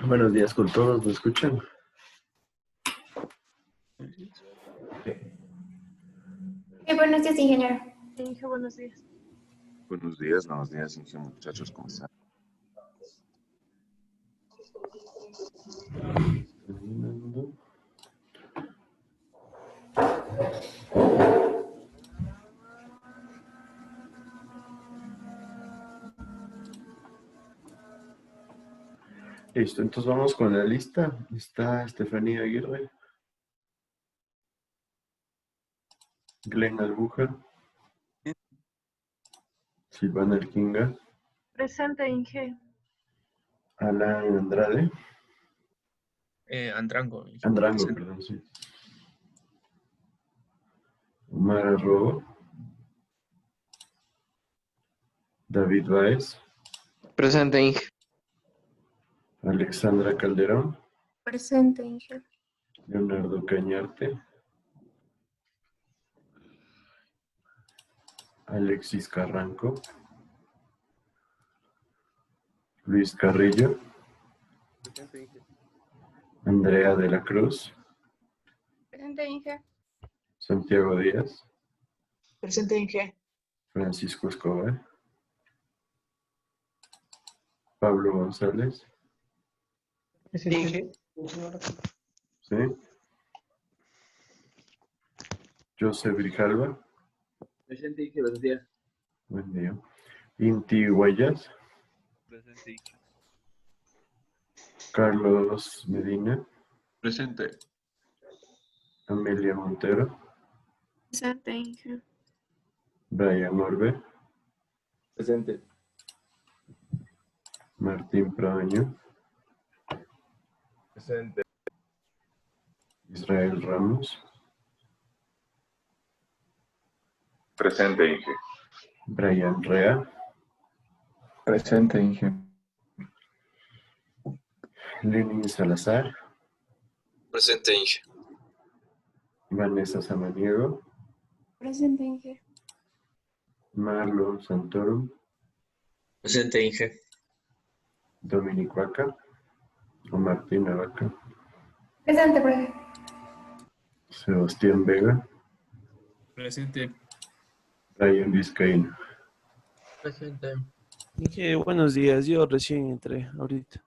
Buenos días con todos, ¿me escuchan? Buenos días, ingeniero. Inge, buenos días. Buenos días, Inge, muchachos, ¿cómo están? Listo, entonces vamos con la lista. Está Estefanía Aguirre, Glenn Albuja, Silvana Erquinga, Presente, Inge. Alan Andrade, Andrango. Andrango, Presente. perdón, sí. Omar Arrobo, David Baez, Presente, Inge. Alexandra Calderón, Presente, Inge. Leonardo Cañarte, Alexis Carranco, Luis Carrillo, Andrea de la Cruz, Presente, Inge. Santiago Díaz, Presente, Inge. Francisco Escobar, Pablo González, Inge. ¿sí? Joseph Grijalva, Presente, Inge, buenos días. buen día. Inti Guayas, Presente, Inge. Carlos Medina, Presente. Amelia Montero, Presente, Inge. Brian Orbe, Presente. Martín Praño, Presente. Israel Ramos, Presente, Inge. Brian Rea, Presente, Inge. Lenin Salazar, Presente, Inge. Vanessa Samaniego, Presente, Inge. Marlon Santorum, Presente, Inge. Dominic Vaca, o Martín Vaca, Presente, profe. Sebastián Vega, Presente. Brian Vizcaíno. Presente. Inge, buenos días. Yo recién entré ahorita.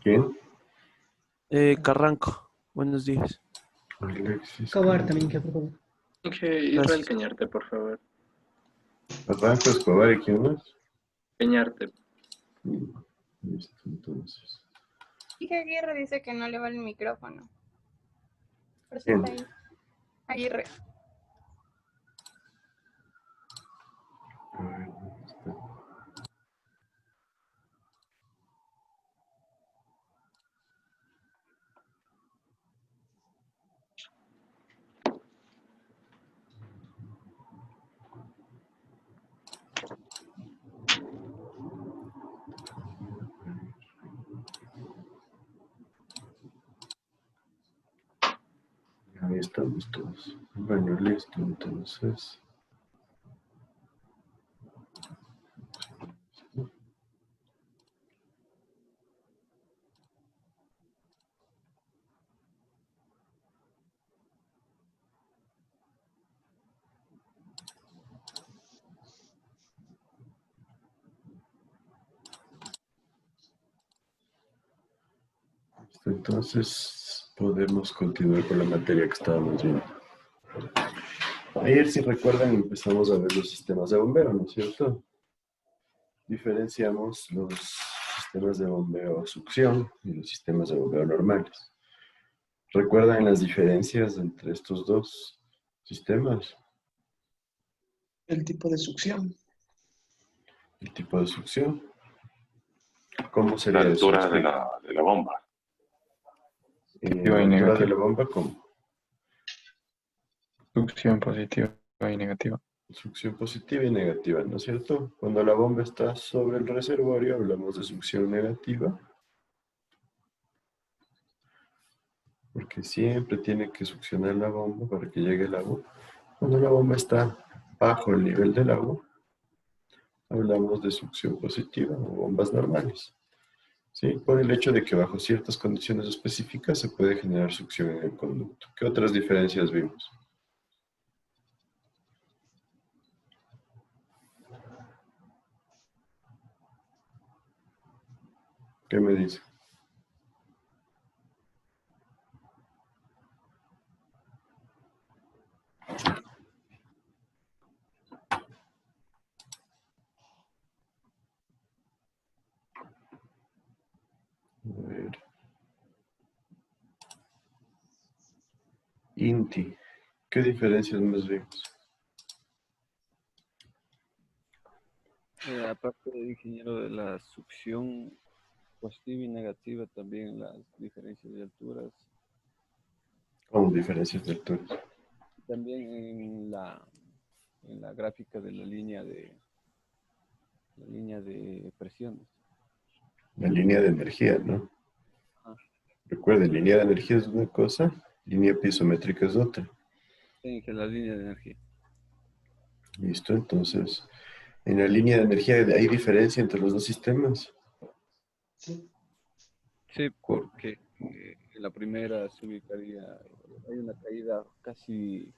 ¿Quién? Carranco. Buenos días. Alexis. Escobar también, que por favor. Inge, Israel Gracias. Cañarte, por favor. Carranco, Escobar, ¿y quién más? Cañarte. Listo, entonces. Inge Aguirre dice que no le va el micrófono. ¿Quién? Presente, Inge. Aguirre. A ver, ¿dónde está? Ahí estamos todos. Bueno, listo, entonces. Entonces podemos continuar con la materia que estábamos viendo. Ayer, si recuerdan, empezamos a ver los sistemas de bombeo, ¿no es cierto? Diferenciamos los sistemas de bombeo a succión y los sistemas de bombeo normales. ¿Recuerdan las diferencias entre estos dos sistemas? El tipo de succión. El tipo de succión. ¿Cómo La sería eso? altura de la bomba. La Positiva y altura de negativa. la bomba, ¿cómo? Succión positiva y negativa. Succión positiva y negativa, ¿no es cierto? Cuando la bomba está sobre el reservorio, hablamos de succión negativa. Porque siempre tiene que succionar la bomba para que llegue el agua. Cuando la bomba está bajo el nivel del agua, hablamos de succión positiva o bombas normales. ¿Sí? Por el hecho de que bajo ciertas condiciones específicas se puede generar succión en el conducto. ¿Qué otras diferencias vimos? ¿Qué me dice? A ver. INTI. ¿Qué diferencias más vemos? Aparte de ingeniero de la succión positiva y negativa, también las diferencias de alturas. ¿Cómo diferencias de alturas? También en la gráfica de la línea de presiones. La línea de energía, ¿no? Ajá. Recuerden, línea de energía es una cosa, línea pisométrica es otra. Sí, que la línea de energía. ¿Listo? Entonces, en la línea de energía hay diferencia entre los dos sistemas. Sí. Sí, porque en la primera se ubicaría, hay una caída casi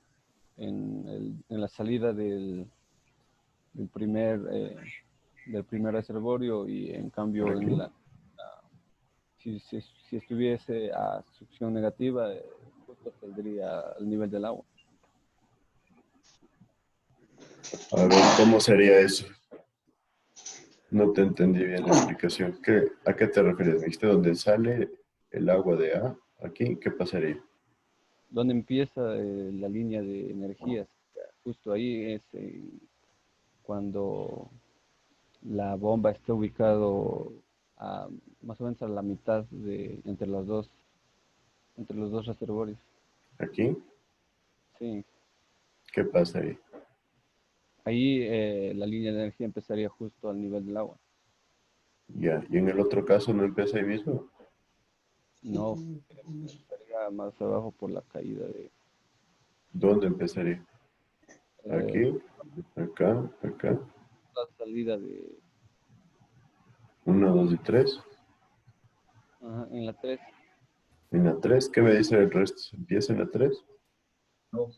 en la salida del primer reservorio, y en cambio Aquí. si estuviese a succión negativa, justo saldría al nivel del agua. A ver, ¿cómo sería eso? No te entendí bien la explicación. ¿A qué te refieres? ¿Me dijiste dónde sale el agua de A? ¿Aquí? ¿Qué pasaría? ¿Dónde empieza la línea de energías? Justo ahí es cuando la bomba está ubicado más o menos a la mitad entre los dos reservorios. ¿Aquí? Sí. ¿Qué pasa ahí? Ahí la línea de energía empezaría justo al nivel del agua. Ya, ¿y en el otro caso no empieza ahí mismo? No, estaría más abajo por la caída de ¿Dónde empezaría? ¿Aquí? ¿Acá? ¿Acá? la salida de... 1, 2 y 3. Ajá, en la 3. En la 3, ¿qué me dice el resto? ¿Empieza en la 3? No.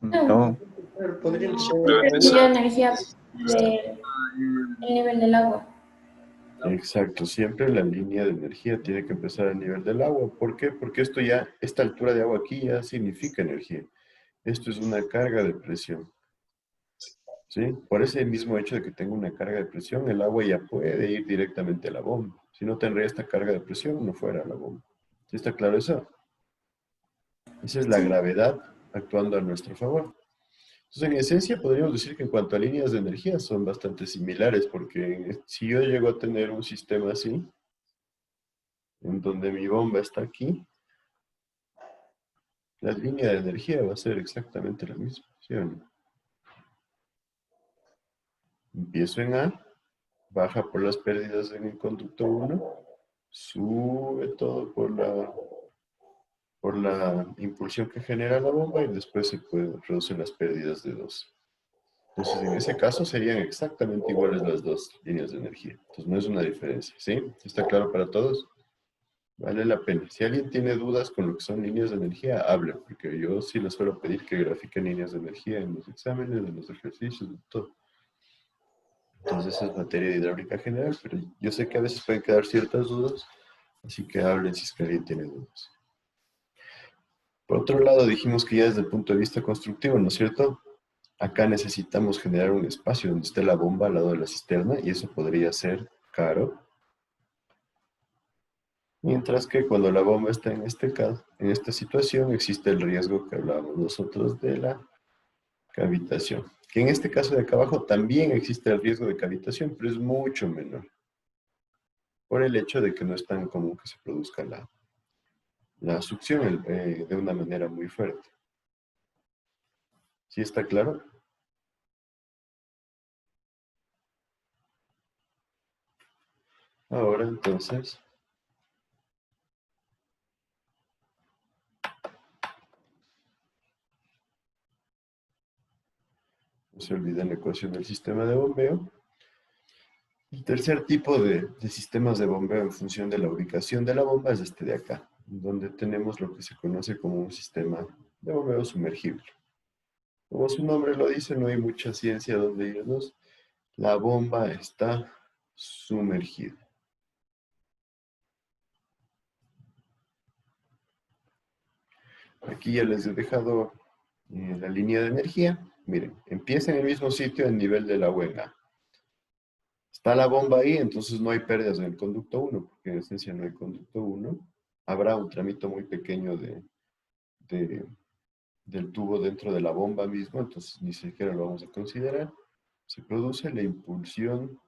No. Podría ser. La energía del nivel del agua. Exacto, siempre la línea de energía tiene que empezar a nivel del agua. ¿Por qué? Porque esta altura de agua aquí ya significa energía. Esto es una carga de presión. ¿Sí? Por ese mismo hecho de que tengo una carga de presión, el agua ya puede ir directamente a la bomba. Si no tendría esta carga de presión, no fuera a la bomba. ¿Sí está claro eso? Esa es la gravedad actuando a nuestro favor. Entonces, en esencia, podríamos decir que en cuanto a líneas de energía son bastante similares, porque si yo llego a tener un sistema así, en donde mi bomba está aquí, la línea de energía va a ser exactamente la misma, ¿sí o no? Empiezo en A, baja por las pérdidas en el conducto 1, sube todo por la impulsión que genera la bomba y después se reducen las pérdidas de 2. Entonces, en ese caso serían exactamente iguales las dos líneas de energía. Entonces, no es una diferencia, ¿sí? ¿Está claro para todos? Vale la pena. Si alguien tiene dudas con lo que son líneas de energía, hable, porque yo sí les suelo pedir que grafiquen líneas de energía en los exámenes, en los ejercicios, en todo. Entonces, esa es materia de hidráulica general, pero yo sé que a veces pueden quedar ciertas dudas, así que hablen si es que alguien tiene dudas. Por otro lado, dijimos que ya desde el punto de vista constructivo, ¿no es cierto? Acá necesitamos generar un espacio donde esté la bomba al lado de la cisterna y eso podría ser caro. Mientras que cuando la bomba está en este caso, en esta situación, existe el riesgo que hablábamos nosotros de la cavitación. Que en este caso de acá abajo también existe el riesgo de cavitación, pero es mucho menor. Por el hecho de que no es tan común que se produzca la succión de una manera muy fuerte. ¿Sí está claro? Ahora entonces, no se olviden la ecuación del sistema de bombeo. El tercer tipo de sistemas de bombeo en función de la ubicación de la bomba es este de acá, donde tenemos lo que se conoce como un sistema de bombeo sumergible. Como su nombre lo dice, no hay mucha ciencia donde irnos. La bomba está sumergida. Aquí ya les he dejado la línea de energía. Miren, empieza en el mismo sitio en nivel del agua en A. Está la bomba ahí, entonces no hay pérdidas en el conducto 1, porque en esencia no hay conducto 1. Habrá un tramito muy pequeño del tubo dentro de la bomba mismo, entonces ni siquiera lo vamos a considerar. Se produce la impulsión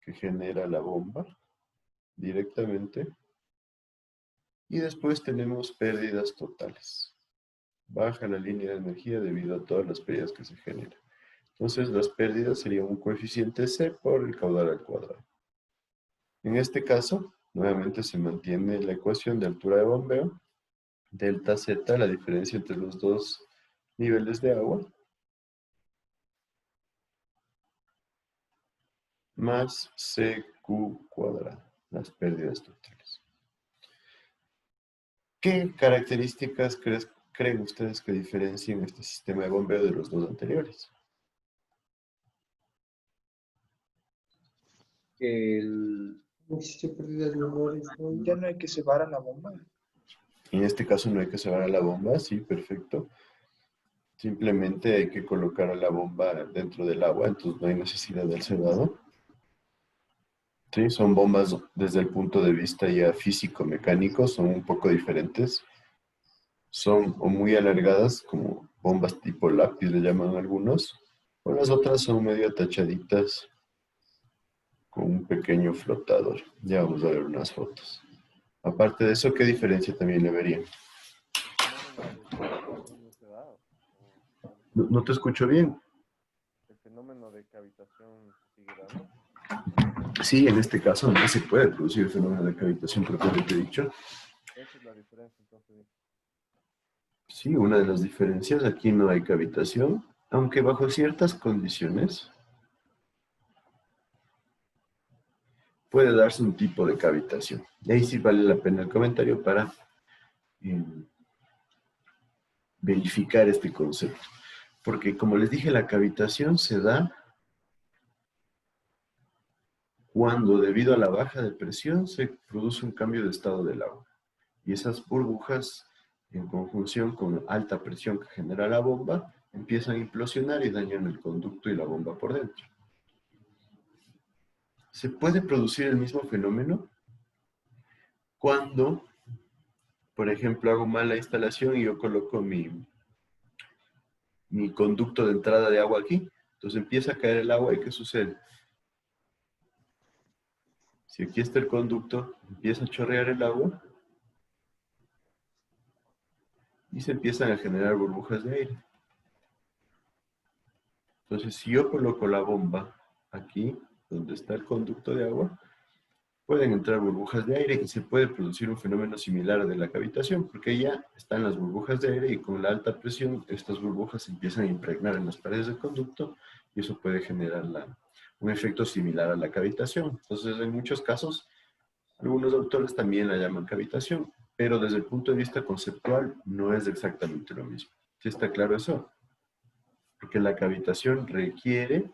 que genera la bomba directamente. Y después tenemos pérdidas totales. Baja la línea de energía debido a todas las pérdidas que se generan. Entonces las pérdidas serían un coeficiente C por el caudal al cuadrado. En este caso, nuevamente se mantiene la ecuación de altura de bombeo, delta Z, la diferencia entre los dos niveles de agua, más CQ cuadrado, las pérdidas totales. ¿Qué características creen ustedes que diferencien este sistema de bombeo de los dos anteriores? Que no existe pérdidas menores, ¿no? Ya no hay que cebar a la bomba. En este caso no hay que cebar a la bomba, sí, perfecto. Simplemente hay que colocar a la bomba dentro del agua, entonces no hay necesidad del cebado. Sí, son bombas desde el punto de vista ya físico-mecánico, son un poco diferentes. Son o muy alargadas, como bombas tipo lápiz le llaman algunos, o las otras son medio atachaditas con un pequeño flotador. Ya vamos a ver unas fotos. Aparte de eso, ¿qué diferencia también le verían? No te escucho bien. ¿El fenómeno de cavitación se sigue dando? Sí, en este caso no se puede producir el fenómeno de cavitación propiamente dicho. Esa es la diferencia, entonces. Sí, una de las diferencias, aquí no hay cavitación, aunque bajo ciertas condiciones puede darse un tipo de cavitación. Y ahí sí vale la pena el comentario para verificar este concepto. Porque como les dije, la cavitación se da cuando debido a la baja de presión se produce un cambio de estado del agua. Y esas burbujas, en conjunción con alta presión que genera la bomba, empiezan a implosionar y dañan el conducto y la bomba por dentro. ¿Se puede producir el mismo fenómeno cuando, por ejemplo, hago mal la instalación y yo coloco mi conducto de entrada de agua aquí? Entonces empieza a caer el agua y ¿qué sucede? Si aquí está el conducto, empieza a chorrear el agua y se empiezan a generar burbujas de aire. Entonces, si yo coloco la bomba aquí, donde está el conducto de agua, pueden entrar burbujas de aire y se puede producir un fenómeno similar al de la cavitación, porque ya están las burbujas de aire y con la alta presión estas burbujas se empiezan a impregnar en las paredes del conducto y eso puede generar un efecto similar a la cavitación. Entonces, en muchos casos, algunos autores también la llaman cavitación, pero desde el punto de vista conceptual no es exactamente lo mismo. ¿Sí está claro eso? Porque la cavitación requiere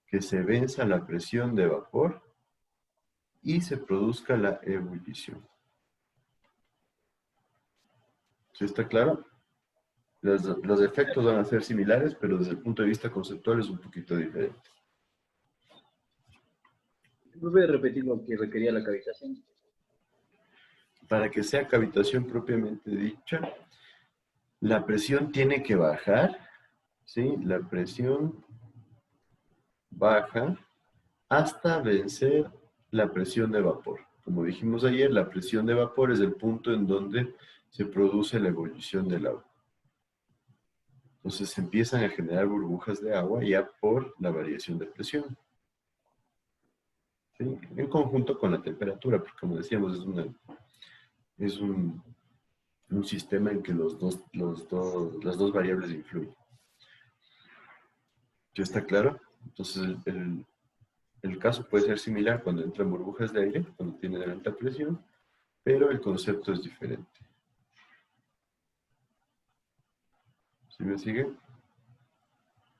que se venza la presión de vapor y se produzca la ebullición. ¿Sí está claro? Los efectos van a ser similares, pero desde el punto de vista conceptual es un poquito diferente. ¿Me puede repetir lo que requería la cavitación? Para que sea cavitación propiamente dicha, la presión tiene que bajar, ¿sí? La presión baja hasta vencer la presión de vapor. Como dijimos ayer, la presión de vapor es el punto en donde se produce la ebullición del agua. Entonces se empiezan a generar burbujas de agua ya por la variación de presión. ¿Sí? En conjunto con la temperatura, porque como decíamos, es un sistema en que las dos variables influyen. ¿Ya está claro? Entonces el El caso puede ser similar cuando entran burbujas de aire, cuando tienen alta presión, pero el concepto es diferente. ¿Sí me sigue?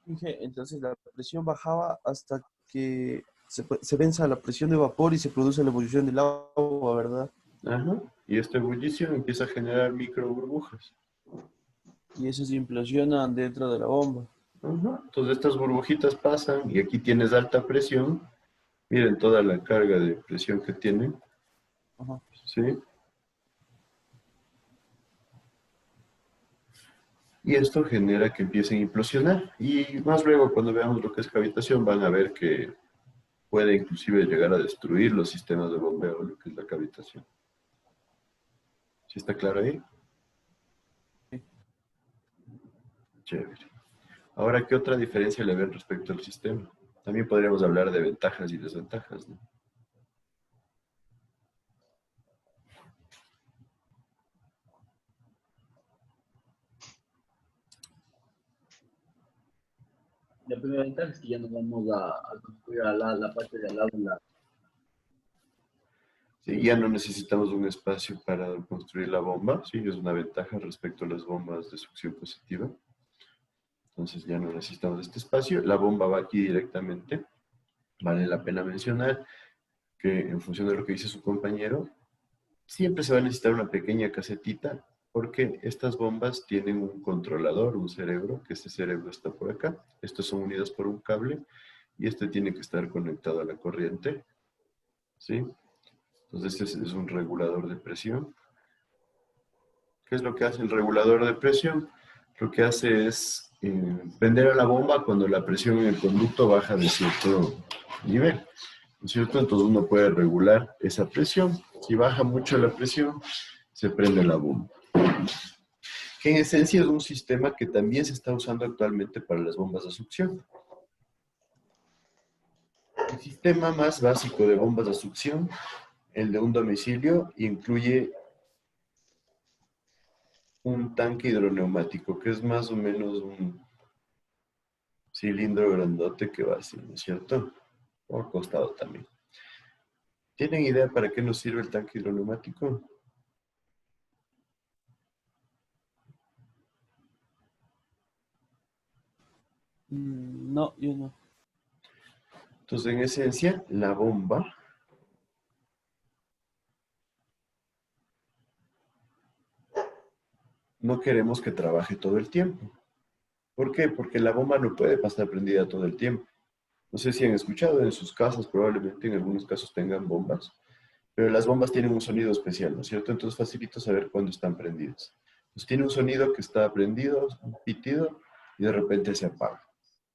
Inge, entonces la presión bajaba hasta que se venza la presión de vapor y se produce la ebullición del agua, ¿verdad? Ajá. Y esta ebullición empieza a generar micro burbujas. Y eso se implosiona dentro de la bomba. Ajá. Entonces estas burbujitas pasan y aquí tienes alta presión. Miren toda la carga de presión que tienen. Ajá. ¿Sí? Y esto genera que empiecen a implosionar. Y más luego, cuando veamos lo que es cavitación, van a ver que puede inclusive llegar a destruir los sistemas de bombeo, lo que es la cavitación. ¿Sí está claro ahí? Sí. Chévere. Ahora, ¿qué otra diferencia le ven respecto al sistema? También podríamos hablar de ventajas y desventajas, ¿no? La primera ventaja es que ya no vamos a construir la parte de al lado. Sí, ya no necesitamos un espacio para construir la bomba. Sí, es una ventaja respecto a las bombas de succión positiva. Entonces ya no necesitamos este espacio. La bomba va aquí directamente. Vale la pena mencionar que en función de lo que dice su compañero, siempre se va a necesitar una pequeña casetita porque estas bombas tienen un controlador, un cerebro, que este cerebro está por acá. Estos son unidos por un cable y este tiene que estar conectado a la corriente. ¿Sí? Entonces este es un regulador de presión. ¿Qué es lo que hace el regulador de presión? Lo que hace es prender a la bomba cuando la presión en el conducto baja de cierto nivel. ¿No es cierto? Entonces uno puede regular esa presión. Si baja mucho la presión, se prende la bomba. Que en esencia es un sistema que también se está usando actualmente para las bombas de succión. El sistema más básico de bombas de succión, el de un domicilio, incluye un tanque hidroneumático, que es más o menos un cilindro grandote que va así, ¿no es cierto? O al costado también. ¿Tienen idea para qué nos sirve el tanque hidroneumático? No, yo no. Entonces, en esencia, la bomba no queremos que trabaje todo el tiempo. ¿Por qué? Porque la bomba no puede pasar prendida todo el tiempo. No sé si han escuchado en sus casas, probablemente en algunos casos tengan bombas, pero las bombas tienen un sonido especial, ¿no es cierto? Entonces facilita saber cuándo están prendidas. Entonces tiene un sonido que está prendido, un pitido, y de repente se apaga.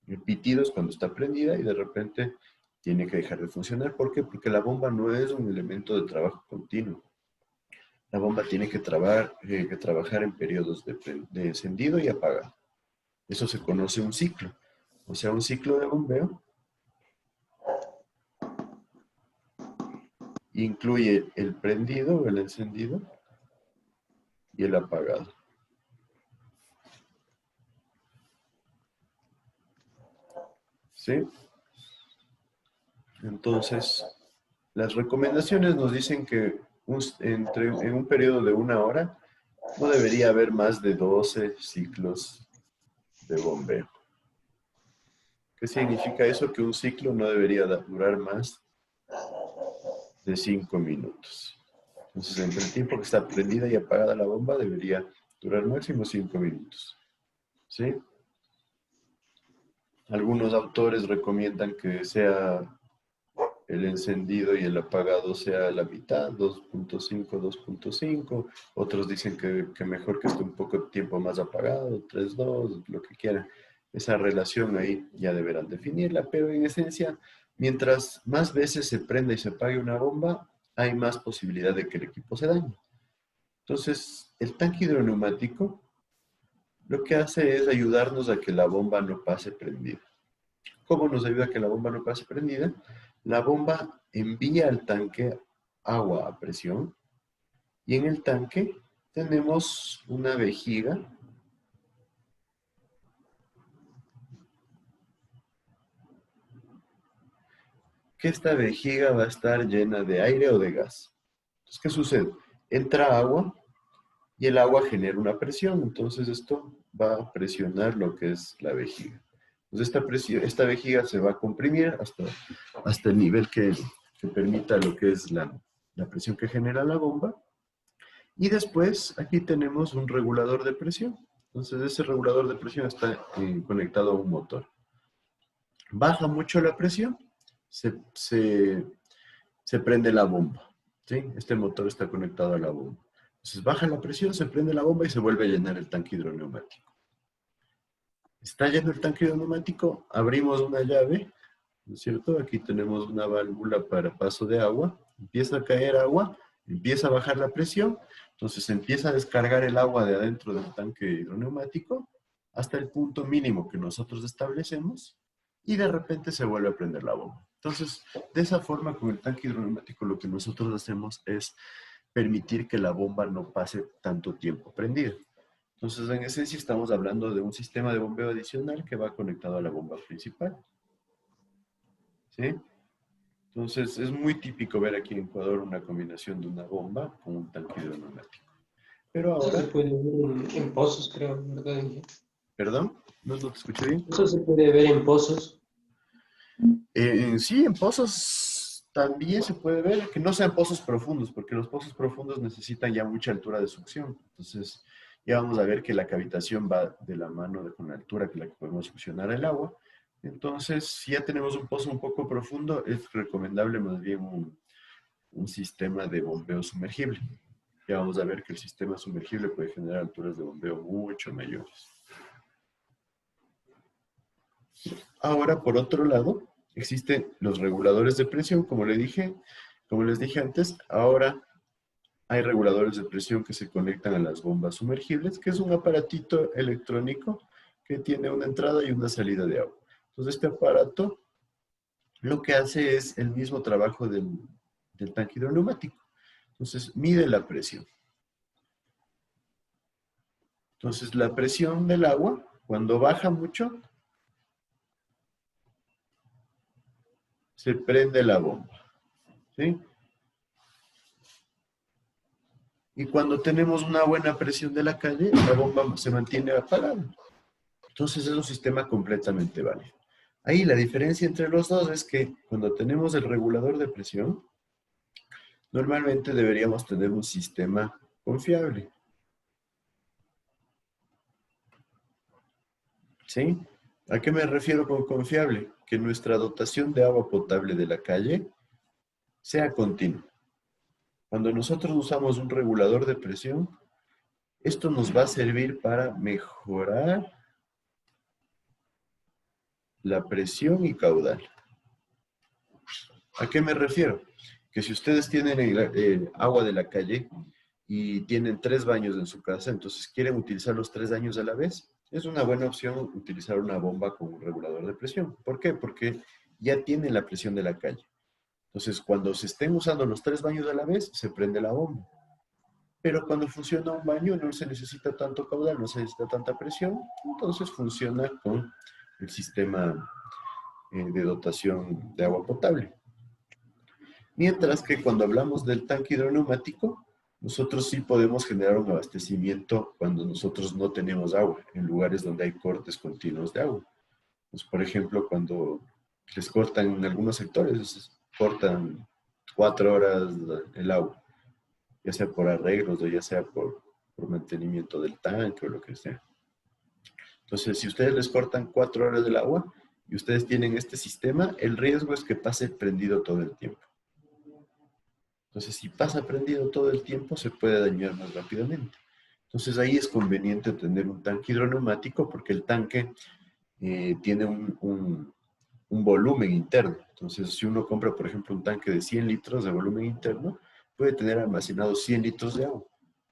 El pitido es cuando está prendida y de repente tiene que dejar de funcionar. ¿Por qué? Porque la bomba no es un elemento de trabajo continuo. La bomba tiene que trabajar en periodos de encendido y apagado. Eso se conoce un ciclo. O sea, un ciclo de bombeo incluye el prendido o el encendido y el apagado. ¿Sí? Entonces, las recomendaciones nos dicen que en un periodo de 1 hora no debería haber más de 12 ciclos de bombeo. ¿Qué significa eso? Que un ciclo no debería durar más de 5 minutos. Entonces, entre el tiempo que está prendida y apagada la bomba, debería durar máximo 5 minutos. ¿Sí? Algunos autores recomiendan que sea el encendido y el apagado sea la mitad, 2.5, 2.5. Otros dicen que mejor que esté un poco tiempo más apagado, 3.2, lo que quieran. Esa relación ahí ya deberán definirla, pero en esencia, mientras más veces se prenda y se apague una bomba, hay más posibilidad de que el equipo se dañe. Entonces, el tanque hidroneumático lo que hace es ayudarnos a que la bomba no pase prendida. ¿Cómo nos ayuda a que la bomba no pase prendida? La bomba envía al tanque agua a presión y en el tanque tenemos una vejiga que esta vejiga va a estar llena de aire o de gas. Entonces, ¿qué sucede? Entra agua y el agua genera una presión. Entonces, esto va a presionar lo que es la vejiga. Entonces, esta vejiga se va a comprimir hasta el nivel que permita lo que es la presión que genera la bomba. Y después, aquí tenemos un regulador de presión. Entonces, ese regulador de presión está conectado a un motor. Baja mucho la presión, se prende la bomba. ¿Sí? Este motor está conectado a la bomba. Entonces, baja la presión, se prende la bomba y se vuelve a llenar el tanque hidroneumático. Está lleno el tanque hidroneumático, abrimos una llave, ¿no es cierto? Aquí tenemos una válvula para paso de agua. Empieza a caer agua, empieza a bajar la presión, entonces empieza a descargar el agua de adentro del tanque hidroneumático hasta el punto mínimo que nosotros establecemos y de repente se vuelve a prender la bomba. Entonces, de esa forma, con el tanque hidroneumático lo que nosotros hacemos es permitir que la bomba no pase tanto tiempo prendida. Entonces, en esencia, estamos hablando de un sistema de bombeo adicional que va conectado a la bomba principal. ¿Sí? Entonces, es muy típico ver aquí en Ecuador una combinación de una bomba con un tanque hidroneumático. Pero Eso ahora... se puede ver en pozos, creo, ¿verdad, Inge? ¿Perdón? ¿No te escuché bien? Eso se puede ver en pozos. Sí, en pozos también se puede ver, que no sean pozos profundos, porque los pozos profundos necesitan ya mucha altura de succión. Entonces, ya vamos a ver que la cavitación va de la mano con la altura que la que podemos succionar el agua. Entonces, si ya tenemos un pozo un poco profundo, es recomendable más bien un sistema de bombeo sumergible. Ya vamos a ver que el sistema sumergible puede generar alturas de bombeo mucho mayores. Ahora, por otro lado, existen los reguladores de presión, como les dije antes. Ahora hay reguladores de presión que se conectan a las bombas sumergibles, que es un aparatito electrónico que tiene una entrada y una salida de agua. Entonces, este aparato lo que hace es el mismo trabajo del tanque hidroneumático. Entonces, mide la presión. Entonces, la presión del agua, cuando baja mucho, se prende la bomba. ¿Sí? Y cuando tenemos una buena presión de la calle, la bomba se mantiene apagada. Entonces, es un sistema completamente válido. Ahí la diferencia entre los dos es que cuando tenemos el regulador de presión, normalmente deberíamos tener un sistema confiable. ¿Sí? ¿A qué me refiero con confiable? Que nuestra dotación de agua potable de la calle sea continua. Cuando nosotros usamos un regulador de presión, esto nos va a servir para mejorar la presión y caudal. ¿A qué me refiero? Que si ustedes tienen agua de la calle y tienen 3 baños en su casa, entonces quieren utilizar los 3 baños a la vez, es una buena opción utilizar una bomba con un regulador de presión. ¿Por qué? Porque ya tienen la presión de la calle. Entonces, cuando se estén usando los 3 baños a la vez, se prende la bomba. Pero cuando funciona un baño no se necesita tanto caudal, no se necesita tanta presión, entonces funciona con el sistema de dotación de agua potable. Mientras que cuando hablamos del tanque hidroneumático, nosotros sí podemos generar un abastecimiento cuando nosotros no tenemos agua, en lugares donde hay cortes continuos de agua. Pues, por ejemplo, cuando les cortan en algunos sectores, cortan 4 horas el agua, ya sea por arreglos o ya sea por mantenimiento del tanque o lo que sea. Entonces, si ustedes les cortan 4 horas del agua y ustedes tienen este sistema, el riesgo es que pase prendido todo el tiempo. Entonces, si pasa prendido todo el tiempo, se puede dañar más rápidamente. Entonces, ahí es conveniente tener un tanque hidroneumático porque el tanque tiene un volumen interno. Entonces, si uno compra, por ejemplo, un tanque de 100 litros de volumen interno, puede tener almacenados 100 litros de agua.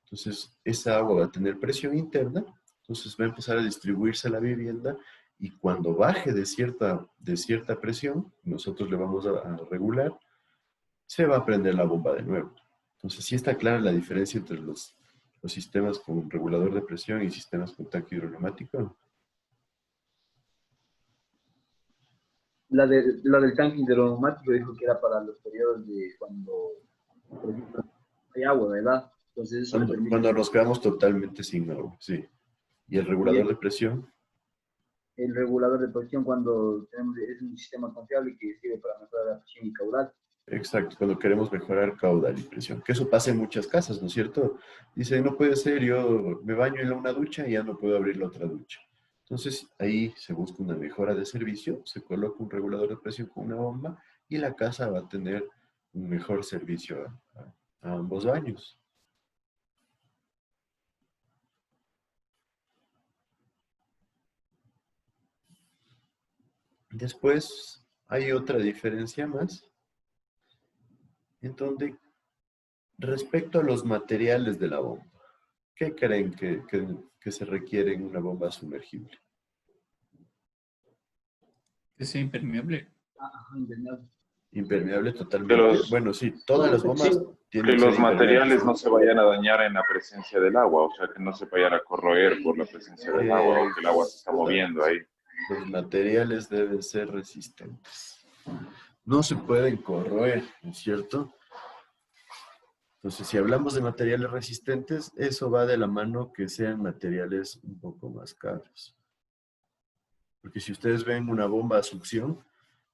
Entonces, esa agua va a tener presión interna, entonces va a empezar a distribuirse a la vivienda y cuando baje de cierta presión, nosotros le vamos a regular, se va a prender la bomba de nuevo. Entonces, sí está clara la diferencia entre los sistemas con regulador de presión y sistemas con tanque hidroneumático. La del tanque hidroneumático dijo que era para los periodos de cuando, por ejemplo, hay agua, ¿verdad? Entonces eso le permite... Cuando nos quedamos totalmente sin agua, sí. ¿Y el regulador de presión? El regulador de presión cuando tenemos, es un sistema confiable que sirve para mejorar la presión y caudal. Exacto, cuando queremos mejorar caudal y presión. Que eso pasa en muchas casas, ¿no es cierto? Dice, no puede ser, yo me baño en una ducha y ya no puedo abrir la otra ducha. Entonces, ahí se busca una mejora de servicio, se coloca un regulador de presión con una bomba y la casa va a tener un mejor servicio a ambos baños. Después, hay otra diferencia más, en donde respecto a los materiales de la bomba, ¿qué creen que se requiere en una bomba sumergible? Que sea impermeable. Impermeable totalmente. Que los- Bueno, sí, todas las bombas Que tienen que ser los materiales impermeables. no se vayan a dañar en la presencia del agua, o sea, que no se vayan a corroer por la presencia del agua o que el agua se está moviendo ahí. Los materiales deben ser resistentes. No se pueden corroer, ¿no es cierto? Entonces, si hablamos de materiales resistentes, eso va de la mano que sean materiales un poco más caros. Porque si ustedes ven una bomba a succión,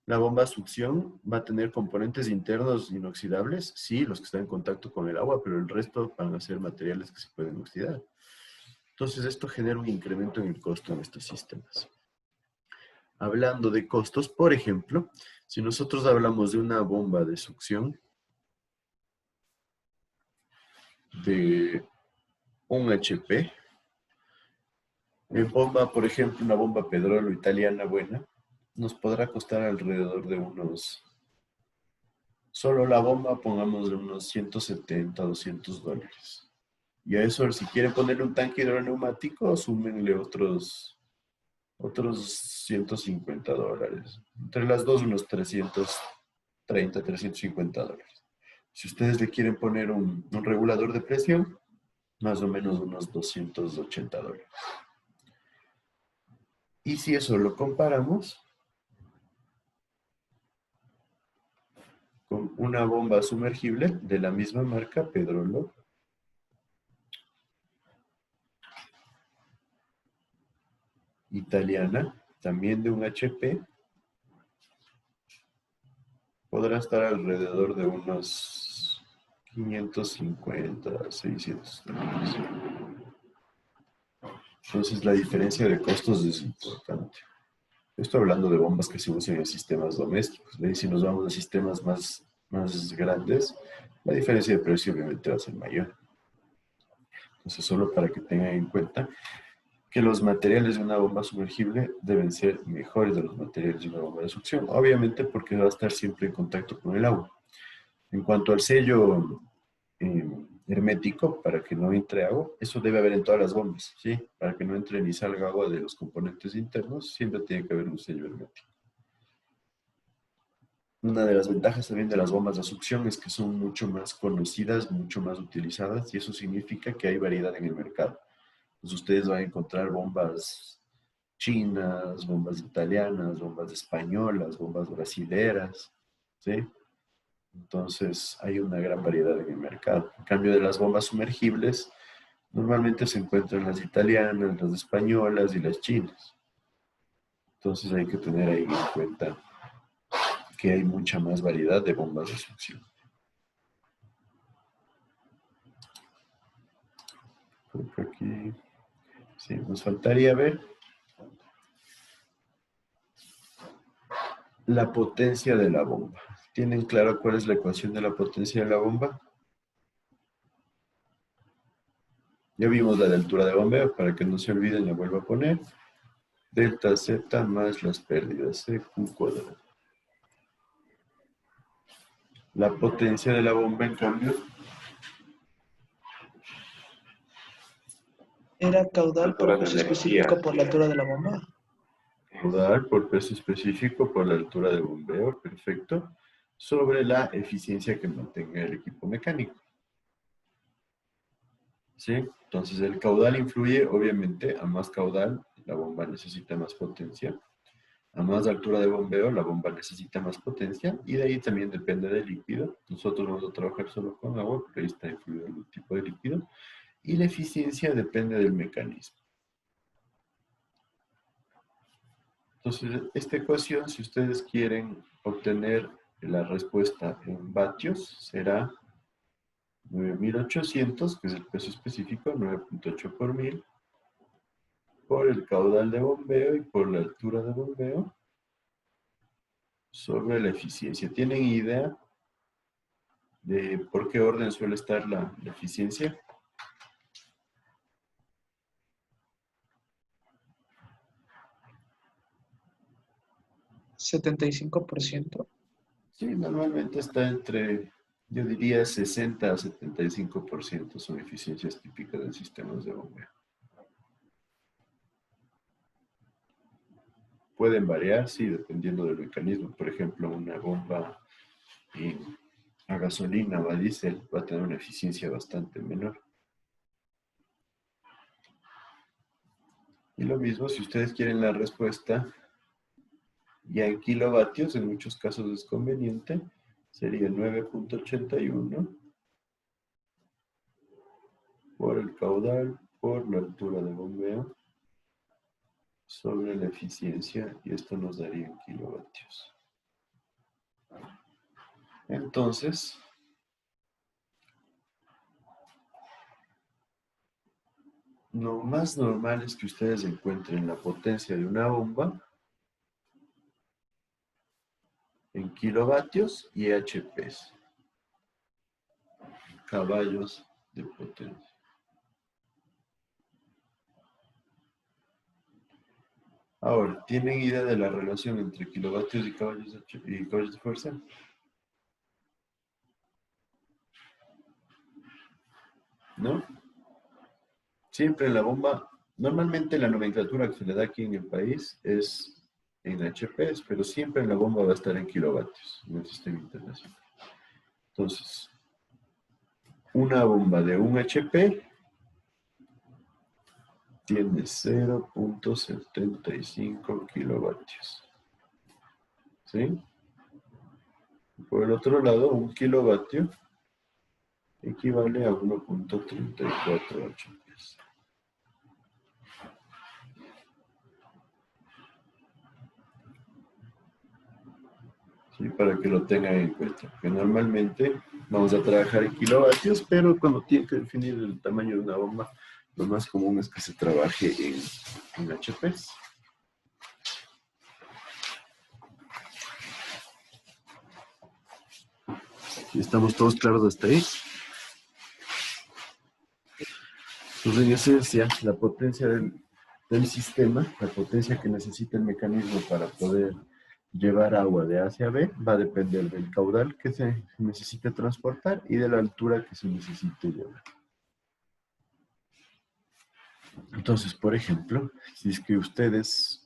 la bomba a succión va a tener componentes internos inoxidables, sí, los que están en contacto con el agua, pero el resto van a ser materiales que se pueden oxidar. Entonces, esto genera un incremento en el costo en estos sistemas. Hablando de costos, por ejemplo, si nosotros hablamos de una bomba de succión de un HP, en bomba, por ejemplo, una bomba Pedrolo italiana buena, nos podrá costar alrededor de unos, solo la bomba, pongámosle unos 170, 200 dólares. Y a eso, si quieren ponerle un tanque hidroneumático, súmenle otros 150 dólares. Entre las dos, unos 330, 350 dólares. Si ustedes le quieren poner un regulador de presión, más o menos unos 280 dólares. Y si eso lo comparamos con una bomba sumergible de la misma marca, Pedrolo, italiana, también de un HP, podrá estar alrededor de unos 550, 600 dólares. Entonces la diferencia de costos es importante. Estoy hablando de bombas que se usan en sistemas domésticos. ¿Ve? Si nos vamos a sistemas más grandes, la diferencia de precio obviamente va a ser mayor. Entonces, solo para que tengan en cuenta que los materiales de una bomba sumergible deben ser mejores de los materiales de una bomba de succión. Obviamente porque va a estar siempre en contacto con el agua. En cuanto al sello hermético, para que no entre agua, eso debe haber en todas las bombas, ¿sí? Para que no entre ni salga agua de los componentes internos, siempre tiene que haber un sello hermético. Una de las ventajas también de las bombas de succión es que son mucho más conocidas, mucho más utilizadas, y eso significa que hay variedad en el mercado. Entonces ustedes van a encontrar bombas chinas, bombas italianas, bombas españolas, bombas brasileras, ¿sí? Entonces hay una gran variedad en el mercado. En cambio de las bombas sumergibles, normalmente se encuentran las italianas, las españolas y las chinas. Entonces hay que tener ahí en cuenta que hay mucha más variedad de bombas de succión. Por aquí, sí, nos faltaría ver la potencia de la bomba. ¿Tienen claro cuál es la ecuación de la potencia de la bomba? Ya vimos la de altura de bombeo, para que no se olviden, la vuelvo a poner. Delta Z más las pérdidas, CQ cuadrado. La potencia de la bomba, en cambio, ¿Era caudal por Altura de peso energía. específico por la altura de la bomba? caudal por peso específico por la altura de bombeo, perfecto, sobre la eficiencia que mantenga el equipo mecánico. ¿Sí? Entonces el caudal influye, obviamente, a más caudal, la bomba necesita más potencia. A más altura de bombeo, la bomba necesita más potencia y de ahí también depende del líquido. Nosotros vamos a trabajar solo con agua, porque ahí está influido el tipo de líquido. Y la eficiencia depende del mecanismo. Entonces, esta ecuación, si ustedes quieren obtener la respuesta en vatios, será 9.800, que es el peso específico, 9.8 por 1000, por el caudal de bombeo y por la altura de bombeo, sobre la eficiencia. ¿Tienen idea de por qué orden suele estar la eficiencia? ¿75%? Sí, normalmente está entre, yo diría, 60 a 75% son eficiencias típicas de sistemas de bombeo. Pueden variar, sí, dependiendo del mecanismo. Por ejemplo, una bomba a gasolina o a diésel va a tener una eficiencia bastante menor. Y lo mismo, si ustedes quieren la respuesta ya en kilovatios, en muchos casos es conveniente, sería 9.81 por el caudal, por la altura de bombeo, sobre la eficiencia, y esto nos daría en kilovatios. Entonces, lo más normal es que ustedes encuentren la potencia de una bomba en kilovatios y HPs, caballos de potencia. Ahora, ¿tienen idea de la relación entre kilovatios y caballos de fuerza? ¿No? Siempre en la bomba, normalmente la nomenclatura que se le da aquí en el país es en HPs, pero siempre en la bomba va a estar en kilovatios en el sistema internacional. Entonces, una bomba de 1 HP tiene 0.75 kilovatios. ¿Sí? Por el otro lado, 1 kilovatio equivale a 1.34 HPs. ¿Sí? Para que lo tengan en cuenta. Que normalmente vamos a trabajar en kilovatios, pero cuando tienen que definir el tamaño de una bomba, lo más común es que se trabaje en HPs. ¿Estamos todos claros hasta ahí? Pues en esencia, la potencia del sistema, la potencia que necesita el mecanismo para poder llevar agua de A hacia B, va a depender del caudal que se necesite transportar y de la altura que se necesite llevar. Entonces, por ejemplo, si es que ustedes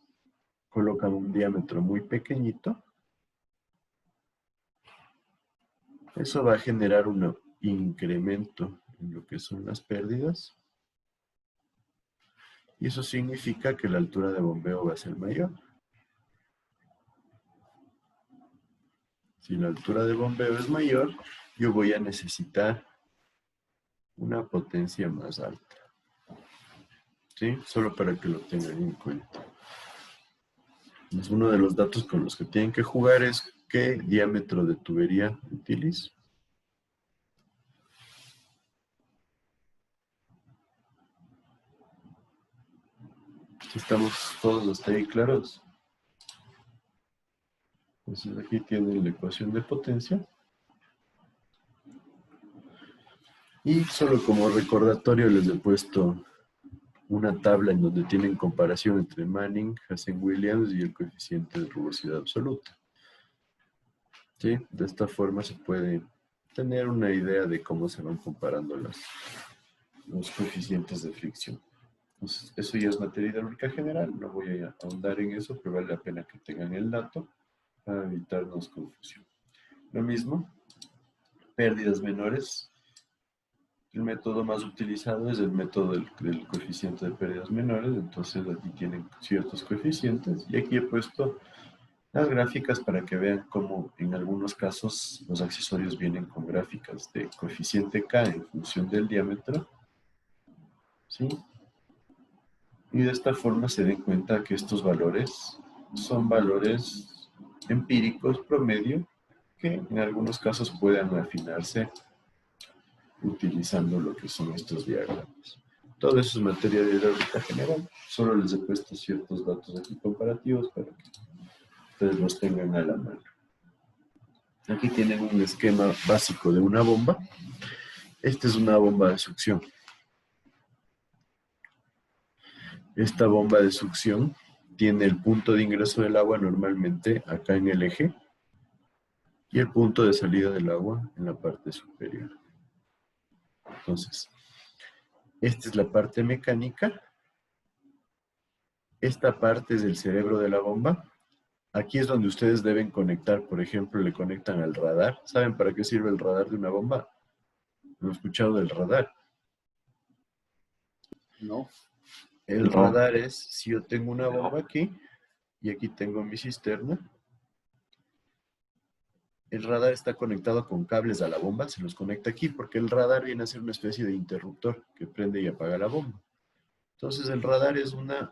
colocan un diámetro muy pequeñito, eso va a generar un incremento en lo que son las pérdidas. Y eso significa que la altura de bombeo va a ser mayor. Si la altura de bombeo es mayor, yo voy a necesitar una potencia más alta. ¿Sí? Solo para que lo tengan en cuenta. Es uno de los datos con los que tienen que jugar es qué diámetro de tubería utilizo. ¿Estamos todos hasta ahí claros? Entonces aquí tienen la ecuación de potencia. Y solo como recordatorio les he puesto una tabla en donde tienen comparación entre Manning, Hazen-Williams y el coeficiente de rugosidad absoluta. ¿Sí? De esta forma se puede tener una idea de cómo se van comparando los coeficientes de fricción. Entonces, eso ya es materia hidráulica general, no voy a ahondar en eso, pero vale la pena que tengan el dato para evitarnos confusión. Lo mismo, pérdidas menores. El método más utilizado es el método del coeficiente de pérdidas menores, entonces aquí tienen ciertos coeficientes y aquí he puesto Las gráficas para que vean cómo en algunos casos los accesorios vienen con gráficas de coeficiente K en función del diámetro, ¿sí? Y de esta forma se den cuenta que estos valores son valores empíricos promedio que en algunos casos puedan afinarse utilizando lo que son estos diagramas. Todo eso es materia de hidráulica general. Solo les he puesto ciertos datos aquí comparativos para que ustedes los tengan a la mano. Aquí tienen un esquema básico de una bomba. Esta es una bomba de succión. Esta bomba de succión tiene el punto de ingreso del agua normalmente acá en el eje y el punto de salida del agua en la parte superior. Entonces, esta es la parte mecánica. Esta parte es el cerebro de la bomba. Aquí es donde ustedes deben conectar, por ejemplo, le conectan al radar. ¿Saben para qué sirve el radar de una bomba? ¿No he escuchado del radar? No. El radar es, si yo tengo una bomba aquí, y aquí tengo mi cisterna, el radar está conectado con cables a la bomba, se los conecta aquí, porque el radar viene a ser una especie de interruptor que prende y apaga la bomba. Entonces el radar es una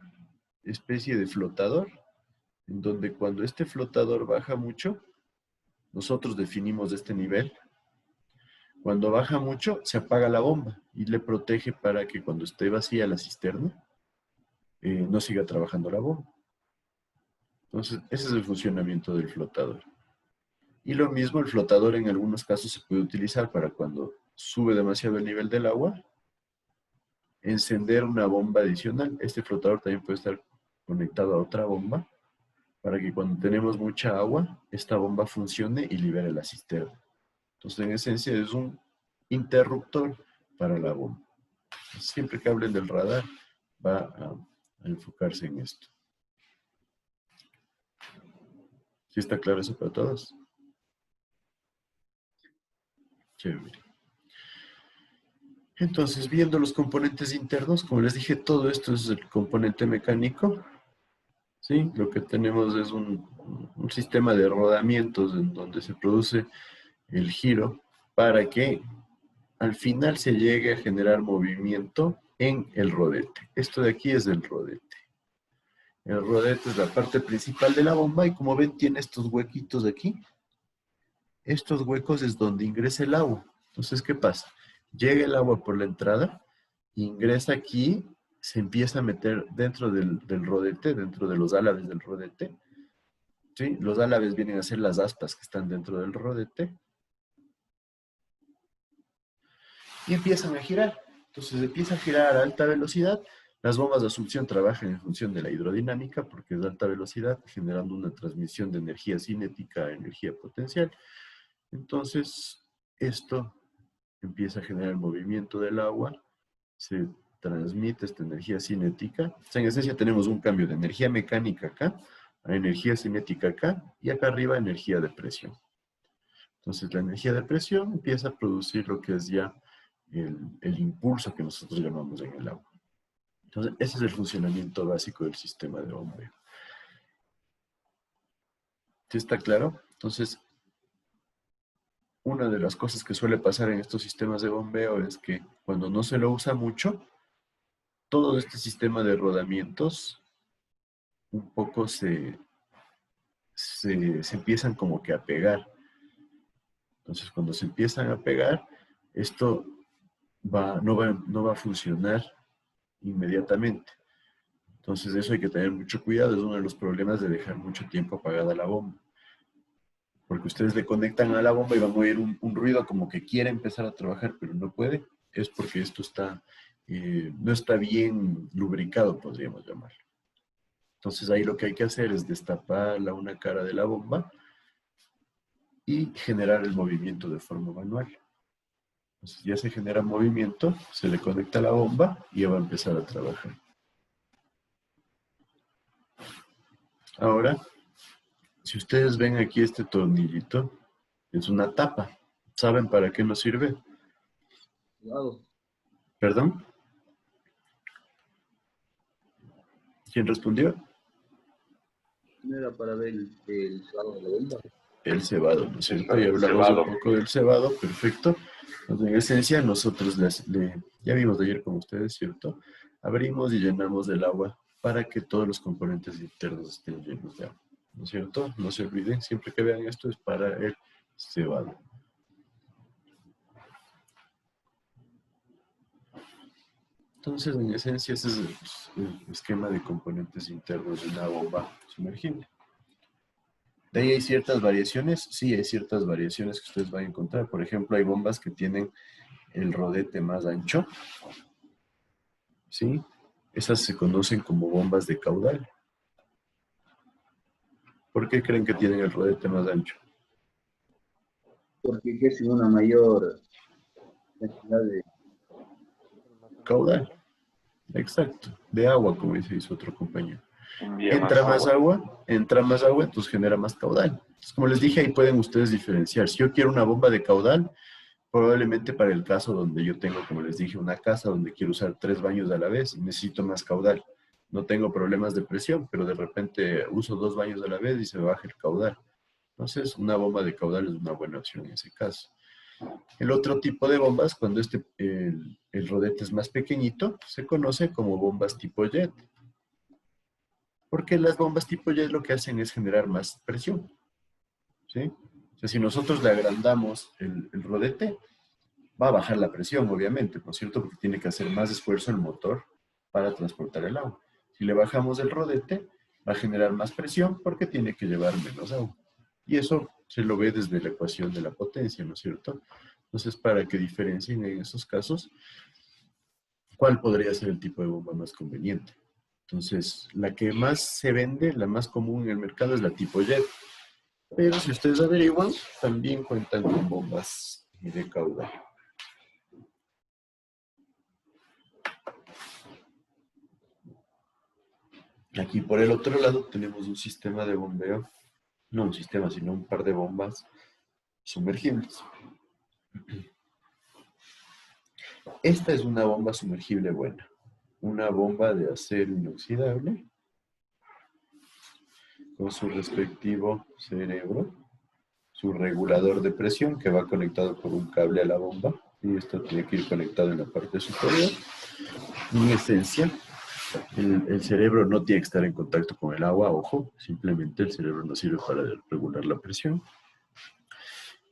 especie de flotador, en donde cuando este flotador baja mucho, nosotros definimos este nivel. Cuando baja mucho, se apaga la bomba y le protege para que cuando esté vacía la cisterna, no siga trabajando la bomba. Entonces, ese es el funcionamiento del flotador. Y lo mismo, el flotador en algunos casos se puede utilizar para cuando sube demasiado el nivel del agua, encender una bomba adicional. Este flotador también puede estar conectado a otra bomba para que cuando tenemos mucha agua, esta bomba funcione y libere la cisterna. Entonces, en esencia, es un interruptor para la bomba. Siempre que hablen del radar, va a enfocarse en esto. ¿Sí está claro eso para todos? Chévere. Entonces, viendo los componentes internos, como les dije, todo esto es el componente mecánico. ¿Sí? Lo que tenemos es un sistema de rodamientos en donde se produce el giro para que al final se llegue a generar movimiento en el rodete. Esto de aquí es el rodete. El rodete es la parte principal de la bomba y como ven tiene estos huequitos de aquí. Estos huecos es donde ingresa el agua. Entonces, ¿qué pasa? Llega el agua por la entrada, ingresa aquí, se empieza a meter dentro del rodete, dentro de los álabes del rodete. ¿Sí? Los álabes vienen a ser las aspas que están dentro del rodete. Y empiezan a girar. Entonces empieza a girar a alta velocidad. Las bombas de succión trabajan en función de la hidrodinámica porque es de alta velocidad, generando una transmisión de energía cinética a energía potencial. Entonces, esto empieza a generar el movimiento del agua, se transmite esta energía cinética. O sea, en esencia tenemos un cambio de energía mecánica acá, a energía cinética acá, y acá arriba energía de presión. Entonces, la energía de presión empieza a producir lo que es ya el impulso que nosotros llamamos en el agua. Entonces, ese es el funcionamiento básico del sistema de bombeo. ¿Sí está claro? Entonces, una de las cosas que suele pasar en estos sistemas de bombeo es que cuando no se lo usa mucho, todo este sistema de rodamientos un poco se empiezan como que a pegar. Entonces, cuando se empiezan a pegar, esto no va a funcionar inmediatamente. Entonces, eso hay que tener mucho cuidado. Es uno de los problemas de dejar mucho tiempo apagada la bomba. Porque ustedes le conectan a la bomba y van a oír un ruido como que quiere empezar a trabajar, pero no puede. Es porque esto no está bien lubricado, podríamos llamarlo. Entonces, ahí lo que hay que hacer es destapar una cara de la bomba y generar el movimiento de forma manual. Entonces, ya se genera movimiento, se le conecta a la bomba y ya va a empezar a trabajar. Ahora, si ustedes ven aquí este tornillito, es una tapa. ¿Saben para qué nos sirve? Cuidado. ¿Perdón? ¿Quién respondió? No era para ver el cebado de la bomba. El cebado, ¿no es cierto? Y hablamos Cebado. un poco del cebado, perfecto. Entonces, en esencia, nosotros ya vimos de ayer con ustedes, ¿cierto? Abrimos y llenamos del agua para que todos los componentes internos estén llenos de agua, ¿no es cierto? No se olviden, siempre que vean esto es para el cebado. Entonces, en esencia, ese es el esquema de componentes internos de una bomba sumergible. ¿De ahí hay ciertas variaciones? Sí, hay ciertas variaciones que ustedes van a encontrar. Por ejemplo, hay bombas que tienen el rodete más ancho. ¿Sí? Esas se conocen como bombas de caudal. ¿Por qué creen que tienen el rodete más ancho? Porque ejercen una mayor cantidad de Caudal. Exacto. De agua, como dice otro compañero. Envía Entra más agua, entonces genera más caudal. Entonces, como les dije, ahí pueden ustedes diferenciar. Si yo quiero una bomba de caudal, probablemente para el caso donde yo tengo, como les dije, una casa donde quiero usar 3 baños a la vez, necesito más caudal. No tengo problemas de presión, pero de repente uso 2 baños a la vez y se baja el caudal. Entonces, una bomba de caudal es una buena opción en ese caso. El otro tipo de bombas, cuando el rodete es más pequeñito, se conoce como bombas tipo jet. Porque las bombas tipo jet lo que hacen es generar más presión. ¿Sí? O sea, si nosotros le agrandamos el rodete, va a bajar la presión, obviamente, ¿no es cierto? Porque tiene que hacer más esfuerzo el motor para transportar el agua. Si le bajamos el rodete, va a generar más presión porque tiene que llevar menos agua. Y eso se lo ve desde la ecuación de la potencia, ¿no es cierto? Entonces, para que diferencien en esos casos, ¿cuál podría ser el tipo de bomba más conveniente? Entonces, la que más se vende, la más común en el mercado es la tipo jet. Pero si ustedes averiguan, también cuentan con bombas de caudal. Aquí por el otro lado tenemos un sistema de bombeo, no un sistema, sino un par de bombas sumergibles. Esta es una bomba sumergible buena, una bomba de acero inoxidable con su respectivo cerebro, su regulador de presión que va conectado por un cable a la bomba y esto tiene que ir conectado en la parte superior. En esencia, el cerebro no tiene que estar en contacto con el agua, ojo, simplemente el cerebro nos sirve para regular la presión.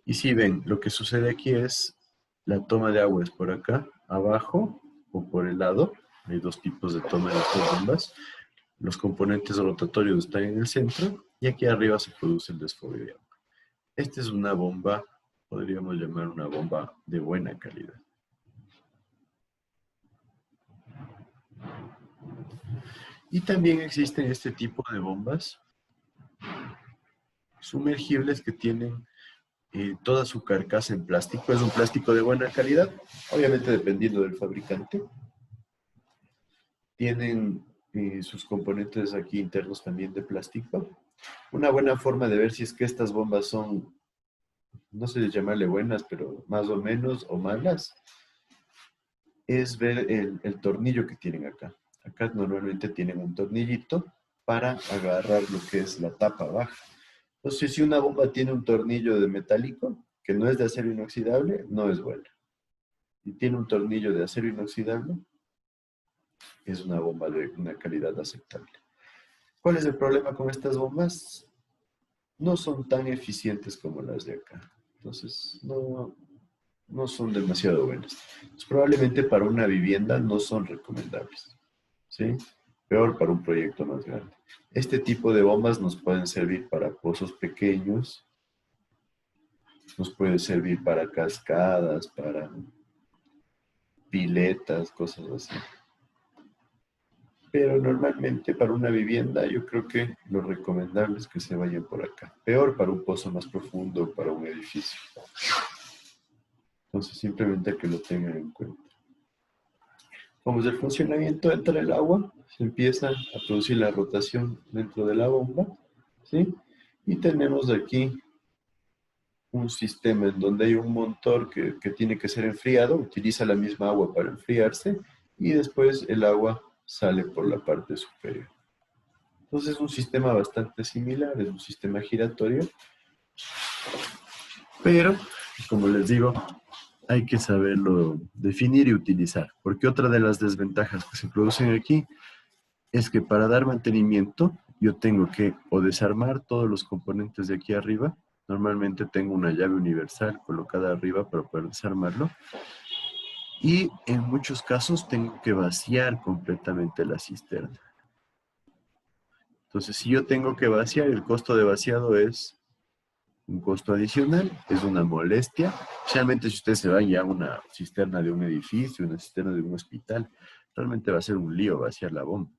Y si ven, lo que sucede aquí es la toma de agua es por acá, abajo o por el lado. Hay 2 tipos de toma de estas bombas. Los componentes rotatorios están en el centro y aquí arriba se produce el desfogue de agua. Esta es una bomba, podríamos llamar una bomba de buena calidad. Y también existen este tipo de bombas sumergibles que tienen toda su carcasa en plástico. Es un plástico de buena calidad, obviamente dependiendo del fabricante. Tienen sus componentes aquí internos también de plástico. Una buena forma de ver si es que estas bombas son, no sé llamarle buenas, pero más o menos o malas, es ver el tornillo que tienen acá. Acá normalmente tienen un tornillito para agarrar lo que es la tapa baja. Entonces, si una bomba tiene un tornillo de metálico, que no es de acero inoxidable, no es buena. Si tiene un tornillo de acero inoxidable, es una bomba de una calidad aceptable. ¿Cuál es el problema con estas bombas? No son tan eficientes como las de acá. Entonces, no son demasiado buenas. Entonces, probablemente para una vivienda no son recomendables. ¿Sí? Peor para un proyecto más grande. Este tipo de bombas nos pueden servir para pozos pequeños, nos puede servir para cascadas, para piletas, cosas así. Pero normalmente para una vivienda yo creo que lo recomendable es que se vayan por acá. Peor para un pozo más profundo, para un edificio. Entonces simplemente que lo tengan en cuenta. Como es el funcionamiento, entra el agua, se empieza a producir la rotación dentro de la bomba, ¿sí? Y tenemos aquí un sistema en donde hay un motor que tiene que ser enfriado, utiliza la misma agua para enfriarse y después el agua sale por la parte superior. Entonces es un sistema bastante similar, es un sistema giratorio, pero, como les digo, hay que saberlo definir y utilizar, porque otra de las desventajas que se producen aquí es que para dar mantenimiento yo tengo que o desarmar todos los componentes de aquí arriba. Normalmente tengo una llave universal colocada arriba para poder desarmarlo. Y en muchos casos tengo que vaciar completamente la cisterna. Entonces, si yo tengo que vaciar, el costo de vaciado es un costo adicional, es una molestia. Especialmente si usted se va ya a una cisterna de un edificio, una cisterna de un hospital, realmente va a ser un lío vaciar la bomba.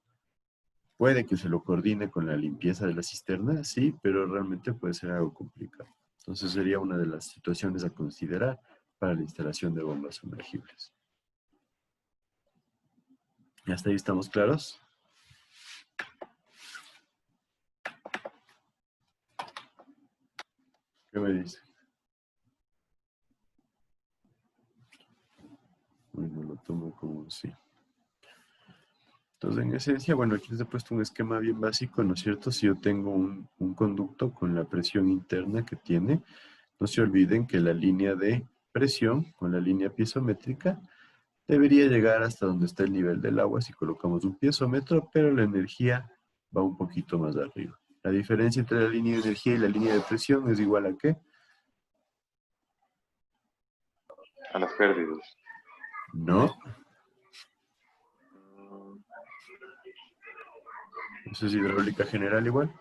Puede que se lo coordine con la limpieza de la cisterna, sí, pero realmente puede ser algo complicado. Entonces sería una de las situaciones a considerar para la instalación de bombas sumergibles. ¿Y hasta ahí estamos claros? ¿Qué me dice? Bueno, lo tomo como un sí. Entonces, en esencia, bueno, aquí les he puesto un esquema bien básico, ¿no es cierto? Si yo tengo un conducto con la presión interna que tiene, no se olviden que la línea de presión con la línea piezométrica debería llegar hasta donde está el nivel del agua si colocamos un piezómetro, pero la energía va un poquito más arriba. La diferencia entre la línea de energía y la línea de presión es igual a ¿qué? A las pérdidas. No. ¿Eso es hidráulica general igual?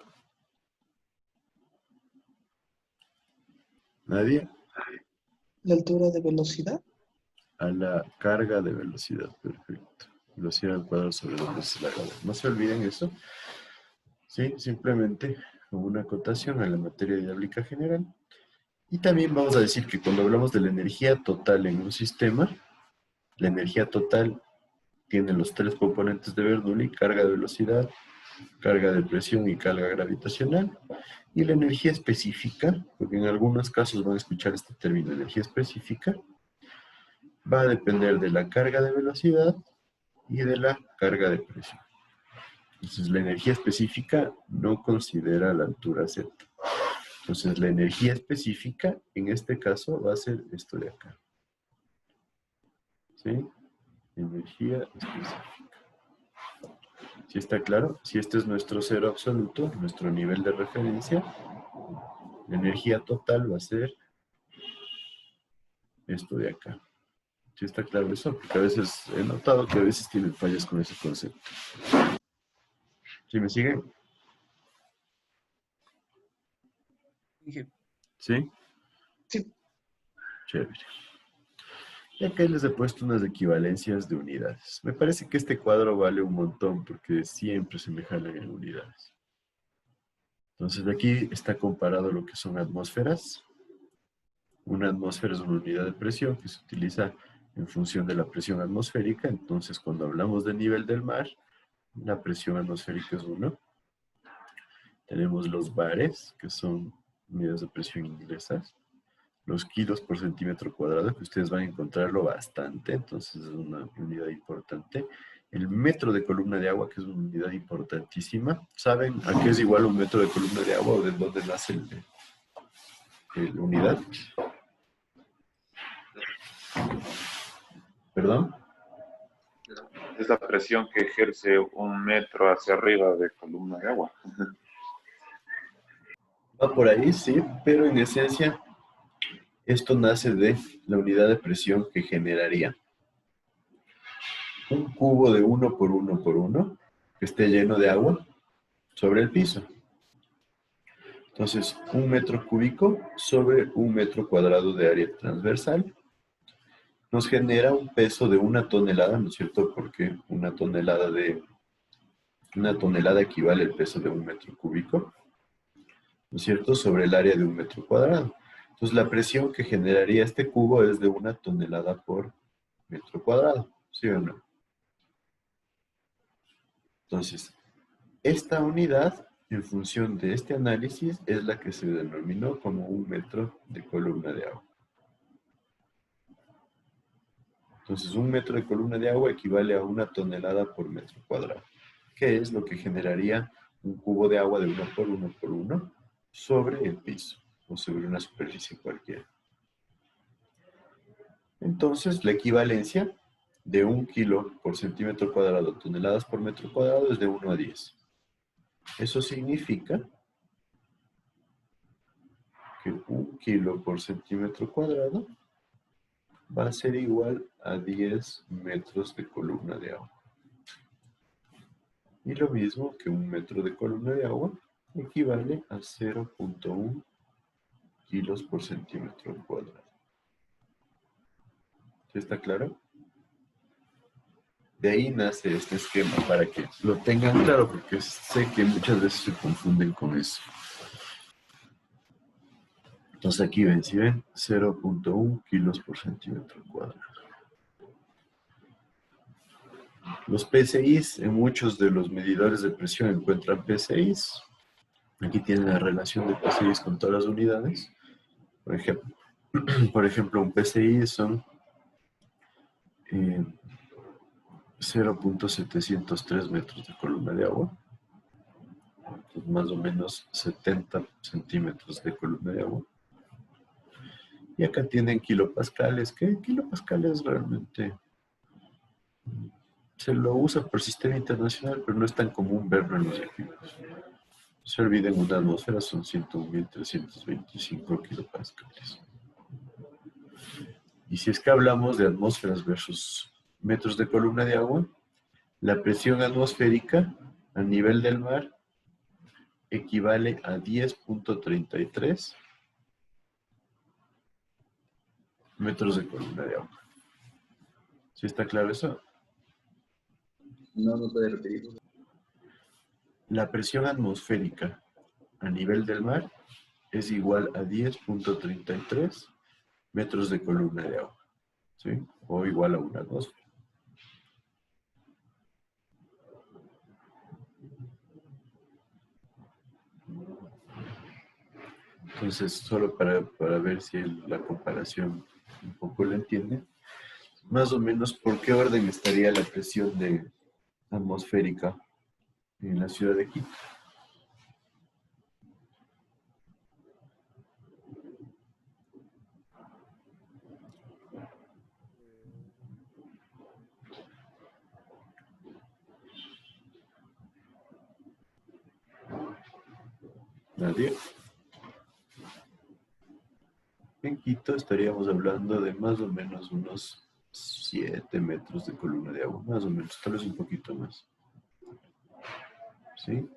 ¿Nadie? ¿La altura de velocidad? A la carga de velocidad, perfecto. Velocidad al cuadrado sobre 2 veces la gravedad. No se olviden eso. Sí, simplemente como una acotación a la materia hidráulica general. Y también vamos a decir que cuando hablamos de la energía total en un sistema, la energía total tiene los 3 componentes de Bernoulli: carga de velocidad, carga de presión y carga gravitacional. Y la energía específica, porque en algunos casos van a escuchar este término, energía específica, va a depender de la carga de velocidad y de la carga de presión. Entonces la energía específica no considera la altura Z. Entonces la energía específica en este caso va a ser esto de acá. ¿Sí? Energía específica. ¿Sí está claro? Si este es nuestro cero absoluto, nuestro nivel de referencia, la energía total va a ser esto de acá. ¿Sí está claro eso? Porque a veces he notado que a veces tienen fallas con ese concepto. ¿Sí me siguen? ¿Sí? Sí. Chévere. Y acá les he puesto unas equivalencias de unidades. Me parece que este cuadro vale un montón porque siempre se me jalan en unidades. Entonces aquí está comparado lo que son atmósferas. Una atmósfera es una unidad de presión que se utiliza en función de la presión atmosférica. Entonces cuando hablamos del nivel del mar, la presión atmosférica es 1. Tenemos los bares, que son unidades de presión inglesas. Los kilos por centímetro cuadrado, que ustedes van a encontrarlo bastante, entonces es una unidad importante. El metro de columna de agua, que es una unidad importantísima. ¿Saben a qué es igual un metro de columna de agua o de dónde nace la unidad? ¿Perdón? Es la presión que ejerce 1 metro hacia arriba de columna de agua. Va por ahí, sí, pero en esencia esto nace de la unidad de presión que generaría un cubo de 1 por 1 por 1 que esté lleno de agua sobre el piso. Entonces, 1 metro cúbico sobre 1 metro cuadrado de área transversal nos genera un peso de 1 tonelada, ¿no es cierto? Porque una tonelada equivale al peso de 1 metro cúbico, ¿no es cierto? Sobre el área de 1 metro cuadrado. Entonces, la presión que generaría este cubo es de 1 tonelada por metro cuadrado, ¿sí o no? Entonces, esta unidad, en función de este análisis, es la que se denominó como 1 metro de columna de agua. Entonces, 1 metro de columna de agua equivale a 1 tonelada por metro cuadrado, que es lo que generaría un cubo de agua de 1 por 1 por 1 sobre el piso o sobre una superficie cualquiera. Entonces, la equivalencia de 1 kilo por centímetro cuadrado, toneladas por metro cuadrado, es de 1 a 10. Eso significa que 1 kilo por centímetro cuadrado va a ser igual a 10 metros de columna de agua. Y lo mismo que 1 metro de columna de agua equivale a 0.1 kilos por centímetro cuadrado. ¿Sí está claro? De ahí nace este esquema para que lo tengan claro, porque sé que muchas veces se confunden con eso. Entonces aquí ven, si ven, 0.1 kilos por centímetro cuadrado. Los PSIs, en muchos de los medidores de presión encuentran PSIs. Aquí tienen la relación de PSIs con todas las unidades. Por ejemplo, un PSI son 0.703 metros de columna de agua. Pues más o menos 70 centímetros de columna de agua. Y acá tienen kilopascales, que kilopascales realmente se lo usa por sistema internacional, pero no es tan común verlo en los equipos. Se olviden, una atmósfera son 101.325 kilopascales. Y si es que hablamos de atmósferas versus metros de columna de agua, la presión atmosférica a nivel del mar equivale a 10.33 metros de columna de agua. ¿Sí está claro eso? No, no puede repetir. La presión atmosférica a nivel del mar es igual a 10.33 metros de columna de agua, ¿sí? O igual a una atmósfera. Entonces, solo para ver si la comparación un poco la entienden, más o menos, ¿por qué orden estaría la presión atmosférica en la ciudad de Quito? ¿Nadie? En Quito estaríamos hablando de más o menos unos 7 metros de columna de agua, más o menos, tal vez un poquito más. ¿Sí?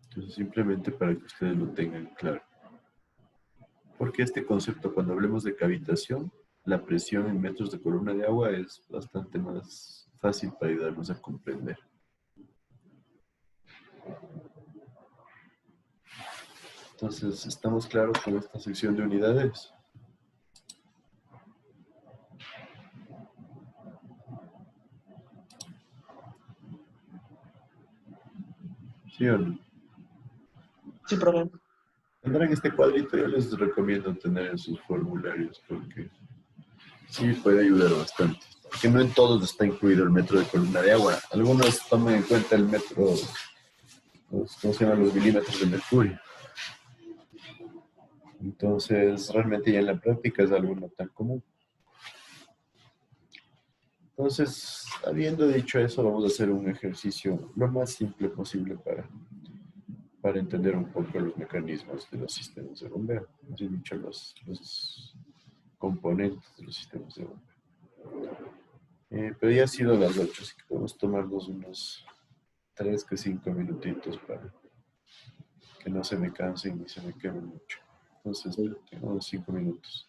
Entonces, simplemente para que ustedes lo tengan claro. Porque este concepto, cuando hablemos de cavitación, la presión en metros de columna de agua es bastante más fácil para ayudarnos a comprender. Entonces, ¿estamos claros con esta sección de unidades? ¿Sí o no? Sin problema. Tendrán este cuadrito, yo les recomiendo tener en sus formularios porque sí puede ayudar bastante. Porque no en todos está incluido el metro de columna de agua. Algunos toman en cuenta el metro, ¿cómo se llaman? Los milímetros de mercurio. Entonces, realmente ya en la práctica es algo no tan común. Entonces, habiendo dicho eso, vamos a hacer un ejercicio lo más simple posible para entender un poco los mecanismos de los sistemas de bombeo. Así dicho, los componentes de los sistemas de bombeo. Pero ya ha sido las 8, así que podemos tomarnos unos 3 que 5 minutitos para que no se me cansen ni se me quemen mucho. Entonces, tengo unos 5 minutos.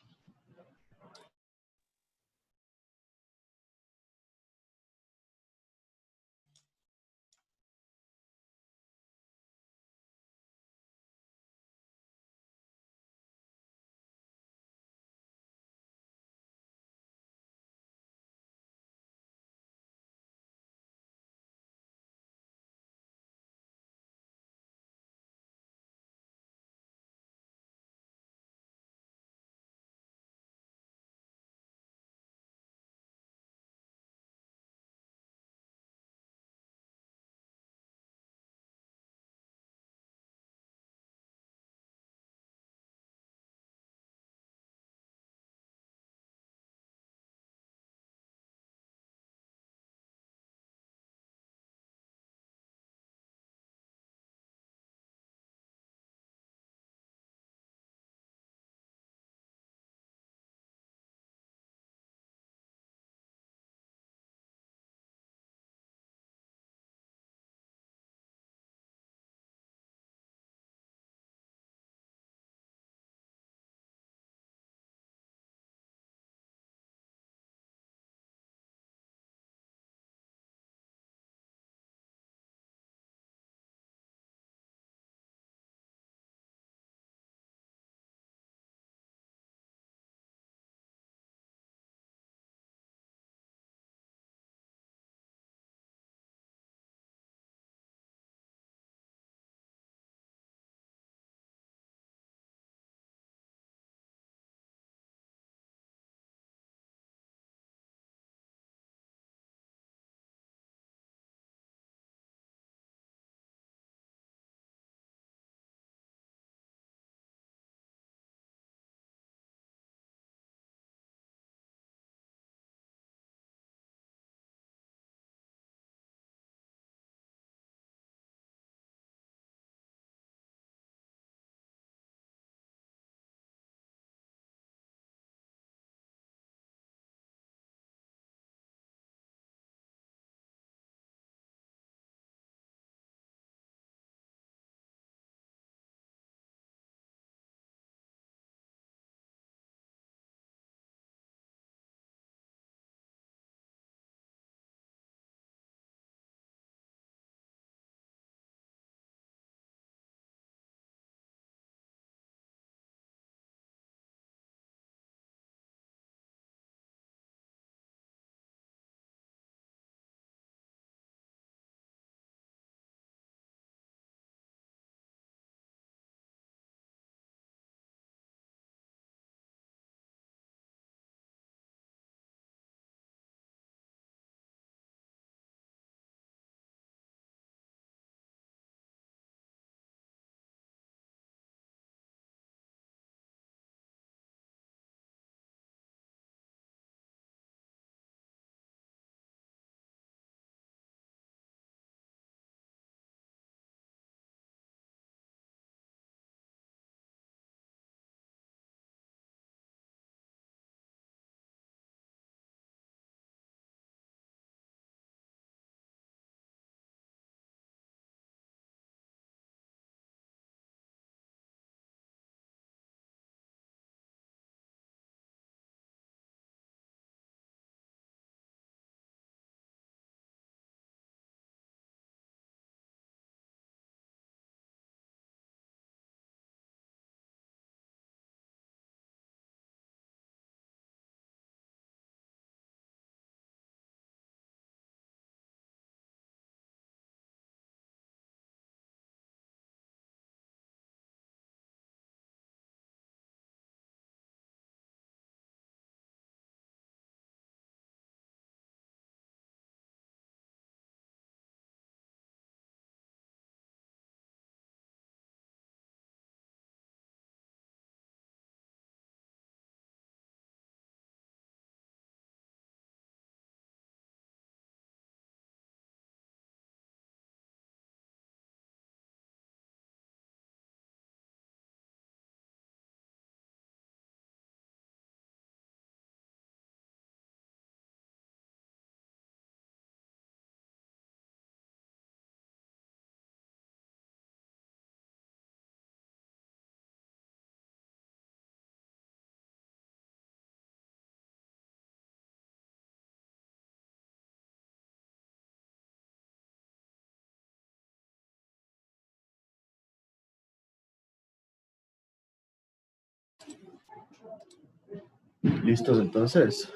¿Listos entonces?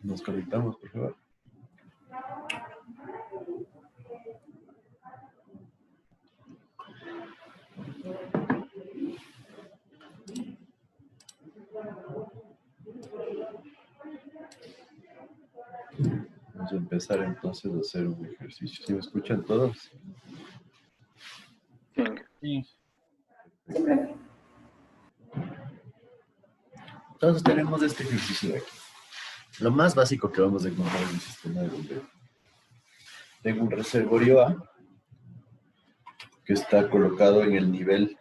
Nos conectamos, por favor. Vamos a empezar entonces a hacer un ejercicio. ¿Sí me escuchan todos? Sí. Entonces tenemos este ejercicio de aquí. Lo más básico que vamos a encontrar en el sistema de bombeo. Tengo un reservorio A que está colocado en el nivel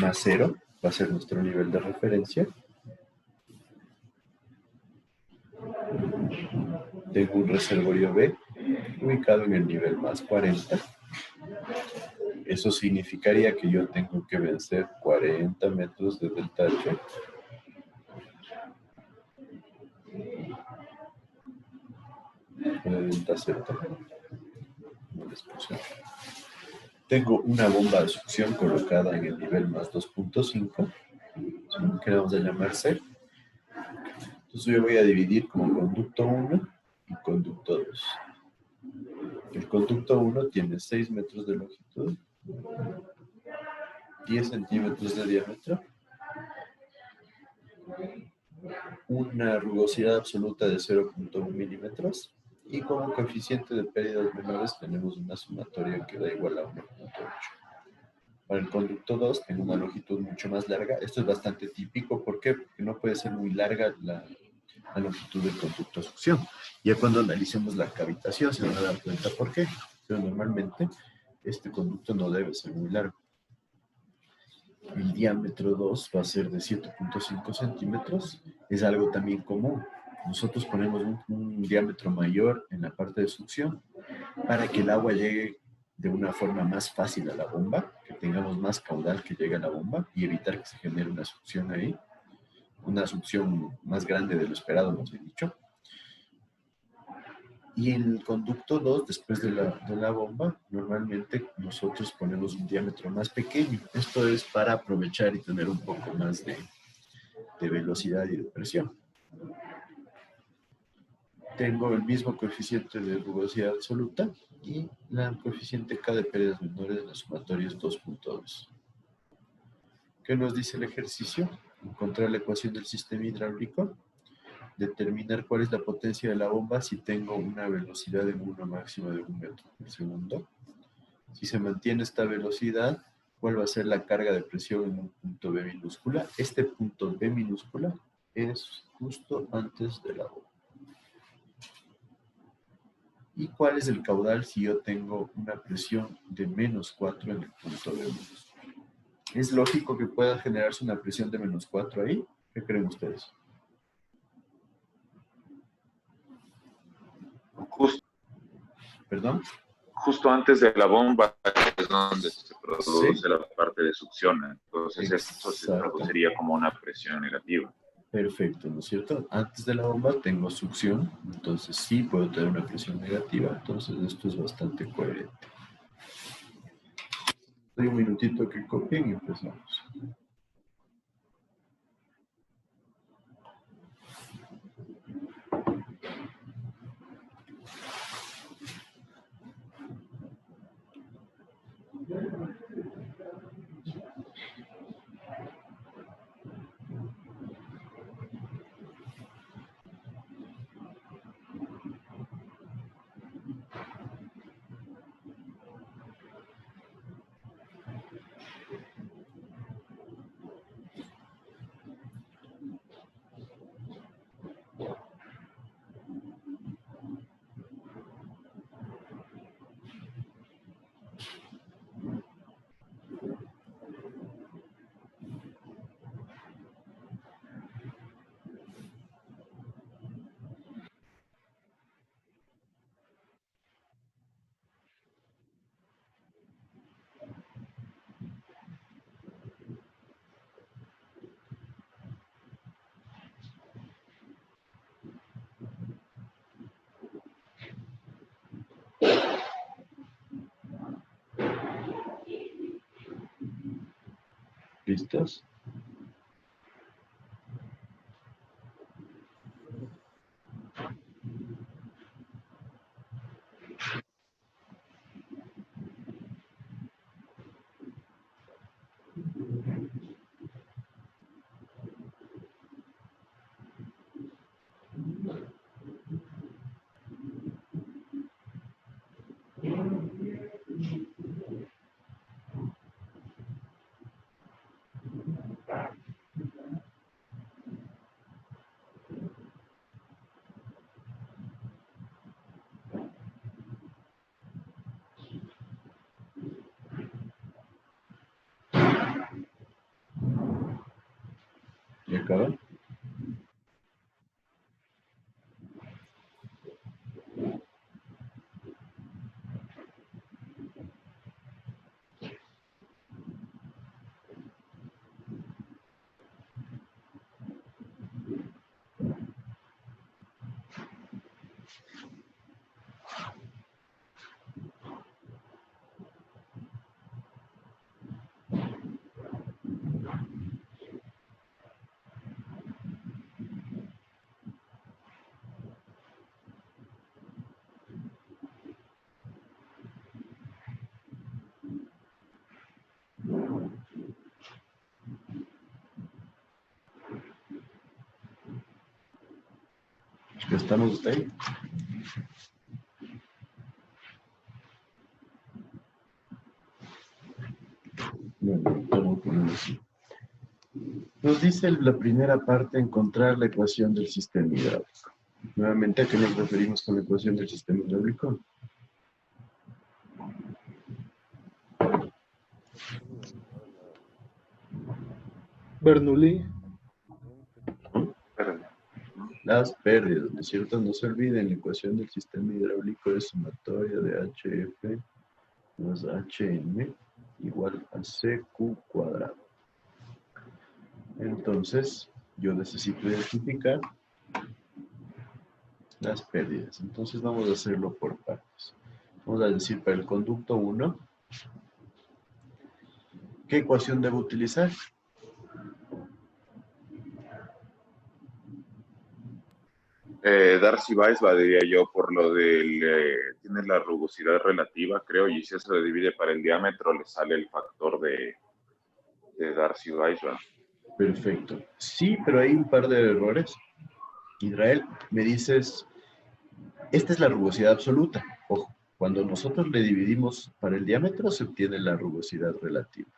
más 0, va a ser nuestro nivel de referencia. Tengo un reservorio B ubicado en el nivel más 40. Eso significaría que yo tengo que vencer 40 metros desde el tacho. De delta Z. Tengo una bomba de succión colocada en el nivel más 2.5, que le vamos a llamar C. Entonces yo voy a dividir como conducto 1 y conducto 2. El conducto 1 tiene 6 metros de longitud, 10 centímetros de diámetro, una rugosidad absoluta de 0.1 milímetros y como coeficiente de pérdidas menores tenemos una sumatoria que da igual a 1.8. Para el conducto 2 tengo una longitud mucho más larga. Esto es bastante típico. ¿Por qué? Porque no puede ser muy larga la longitud del conducto de succión. Ya cuando analicemos la cavitación se van a dar cuenta por qué. Pero normalmente este conducto no debe ser muy largo. El diámetro 2 va a ser de 7.5 centímetros. Es algo también común. Nosotros ponemos un diámetro mayor en la parte de succión para que el agua llegue de una forma más fácil a la bomba, que tengamos más caudal que llegue a la bomba y evitar que se genere una succión ahí, una succión más grande de lo esperado, más bien dicho. Y en el conducto 2, después de la bomba, normalmente nosotros ponemos un diámetro más pequeño. Esto es para aprovechar y tener un poco más de velocidad y de presión. Tengo el mismo coeficiente de rugosidad absoluta y la coeficiente K de pérdidas menores, la sumatoria es 2.2. ¿Qué nos dice el ejercicio? Encontrar la ecuación del sistema hidráulico, determinar cuál es la potencia de la bomba si tengo una velocidad en 1 máxima de 1 metro por segundo. Si se mantiene esta velocidad, ¿cuál va a ser la carga de presión en un punto B minúscula? Este punto B minúscula es justo antes de la bomba. ¿Y cuál es el caudal si yo tengo una presión de menos 4 en el punto B minúscula? ¿Es lógico que pueda generarse una presión de menos 4 ahí? ¿Qué creen ustedes? ¿Perdón? Justo antes de la bomba es donde se produce la parte de succión. Entonces esto se produciría como una presión negativa. Perfecto, ¿no es cierto? Antes de la bomba tengo succión, entonces sí puedo tener una presión negativa, entonces esto es bastante coherente. Doy un minutito que copien y empezamos. ¿Listos? ¿Y acaban? ¿Estamos usted? Bueno, vamos a ponerlo así. Nos dice la primera parte, encontrar la ecuación del sistema hidráulico. Nuevamente, ¿a qué nos referimos con la ecuación del sistema hidráulico? Bernoulli. Las pérdidas, ¿no es cierto? No se olviden, la ecuación del sistema hidráulico es sumatoria de HF más HM igual a CQ cuadrado. Entonces, yo necesito identificar las pérdidas. Entonces, vamos a hacerlo por partes. Vamos a decir para el conducto 1, ¿qué ecuación debo utilizar? Darcy-Weisbach diría yo por lo del, tiene la rugosidad relativa, creo, y si eso se divide para el diámetro, le sale el factor de Darcy-Weisbach. Perfecto. Sí, pero hay un par de errores. Israel, me dices, esta es la rugosidad absoluta. Ojo, cuando nosotros le dividimos para el diámetro, se obtiene la rugosidad relativa.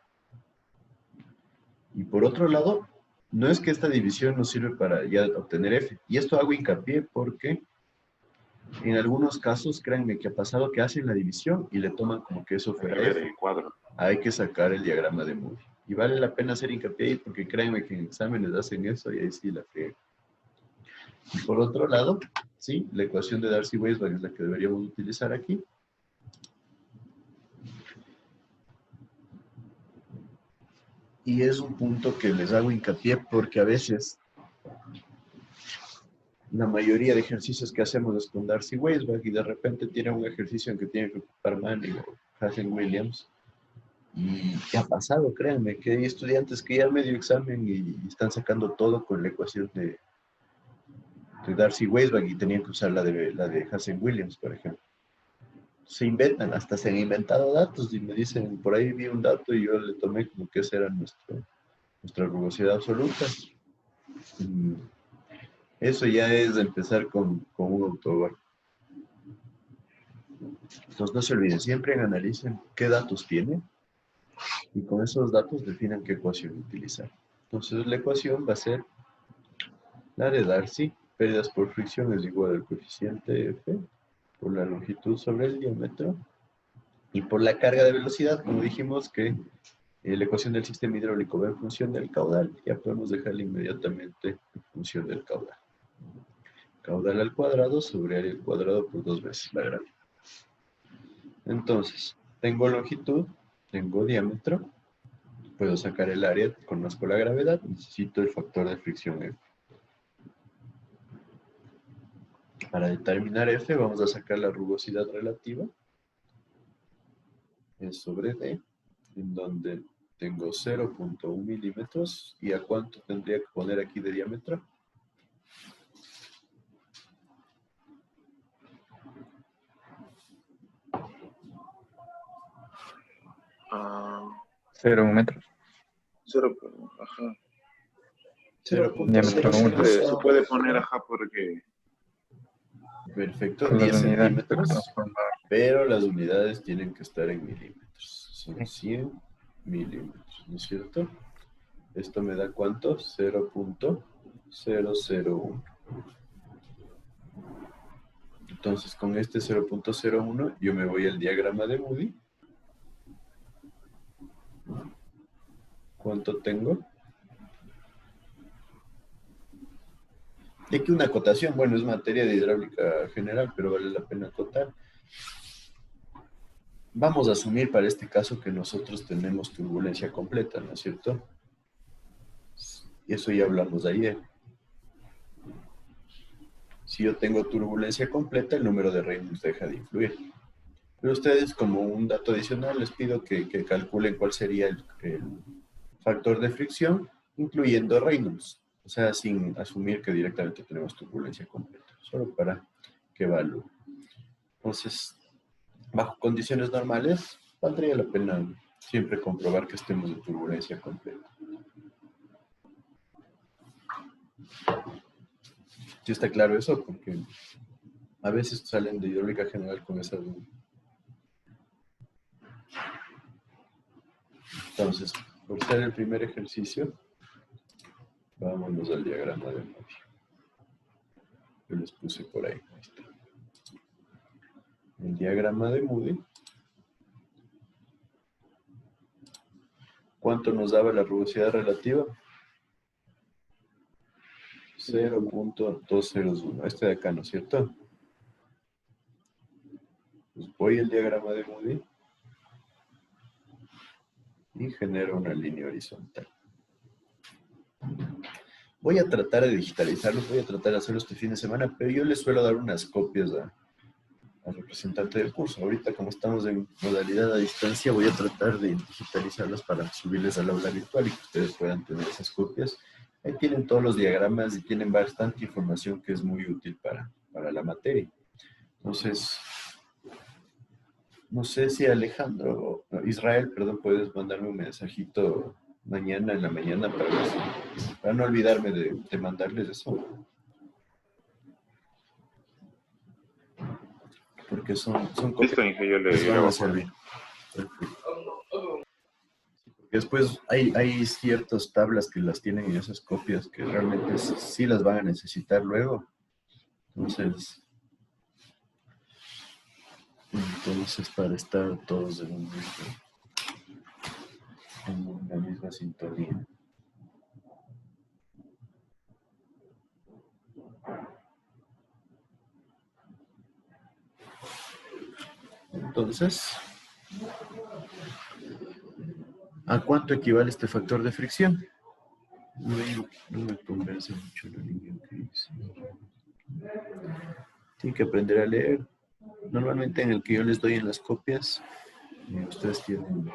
Y por otro lado, no es que esta división nos sirve para ya obtener F. Y esto hago hincapié porque en algunos casos, créanme que ha pasado que hacen la división y le toman como que eso fuera F. El cuadro. Hay que sacar el diagrama de Moody. Y vale la pena hacer hincapié ahí porque créanme que en exámenes hacen eso y ahí sí la friegan. Y por otro lado, sí, la ecuación de Darcy-Weisbach es la que deberíamos utilizar aquí. Y es un punto que les hago hincapié porque a veces la mayoría de ejercicios que hacemos es con Darcy-Weisbach y de repente tiene un ejercicio en que tiene que ocupar Manning o Hazen-Williams. Y ha pasado, créanme, que hay estudiantes que ya medio examen y están sacando todo con la ecuación de Darcy-Weisbach y tenían que usar la de Hazen-Williams, por ejemplo. Se inventan, hasta se han inventado datos y me dicen, por ahí vi un dato y yo le tomé como que esa era nuestra rugosidad absoluta. Y eso ya es empezar con un autogol. Entonces no se olviden, siempre analicen qué datos tienen y con esos datos definan qué ecuación utilizar. Entonces la ecuación va a ser la de Darcy, pérdidas por fricción es igual al coeficiente F por la longitud sobre el diámetro y por la carga de velocidad, como dijimos que la ecuación del sistema hidráulico va en función del caudal, ya podemos dejarla inmediatamente en función del caudal. Caudal al cuadrado sobre área al cuadrado por 2 veces la gravedad. Entonces, tengo longitud, tengo diámetro, puedo sacar el área, conozco la gravedad, necesito el factor de fricción F. Para determinar F vamos a sacar la rugosidad relativa, es sobre D, en donde tengo 0.1 milímetros. ¿Y a cuánto tendría que poner aquí de diámetro? Ah, 0 metros. 0, ajá. 0.0. Se puede poner, ajá, porque... Perfecto, Con las 10 unidades centímetros, transformar. pero las unidades tienen que estar en milímetros. Son 100 milímetros, ¿no es cierto? Esto me da ¿cuánto? 0.001. Entonces, con este 0.01 yo me voy al diagrama de Moody. ¿Cuánto tengo? Y aquí una acotación, bueno, es materia de hidráulica general, pero vale la pena acotar. Vamos a asumir para este caso que nosotros tenemos turbulencia completa, ¿no es cierto? Y eso ya hablamos ayer. Si yo tengo turbulencia completa, el número de Reynolds deja de influir. Pero ustedes, como un dato adicional, les pido que calculen cuál sería el factor de fricción, incluyendo Reynolds. O sea, sin asumir que directamente tenemos turbulencia completa. Solo para que evalúen. Entonces, bajo condiciones normales, valdría la pena siempre comprobar que estemos en turbulencia completa. ¿Sí está claro eso? Porque a veces salen de hidráulica general con esa duda. Entonces, por ser el primer ejercicio, vámonos al diagrama de Moody. Yo les puse por ahí. Ahí está. El diagrama de Moody. ¿Cuánto nos daba la rugosidad relativa? 0.201. Este de acá, ¿no es cierto? Pues voy al diagrama de Moody y genero una línea horizontal. Voy a tratar de digitalizarlos, voy a tratar de hacerlo este fin de semana, pero yo les suelo dar unas copias al representante del curso. Ahorita, como estamos en modalidad a distancia, voy a tratar de digitalizarlas para subirles al aula virtual y que ustedes puedan tener esas copias. Ahí tienen todos los diagramas y tienen bastante información que es muy útil para la materia. Entonces, no sé si Alejandro, no, Israel, perdón, puedes mandarme un mensajito mañana en la mañana para no olvidarme de mandarles eso. Porque son copias Listo, Inge, yo que les le van hago a servir. Porque después hay ciertas tablas que las tienen en esas copias que realmente sí las van a necesitar luego. Entonces, para estar todos en una misma sintonía. Entonces, ¿a cuánto equivale este factor de fricción? No me convence mucho la línea que dice. Tienen que aprender a leer. Normalmente en el que yo les doy en las copias, ustedes tienen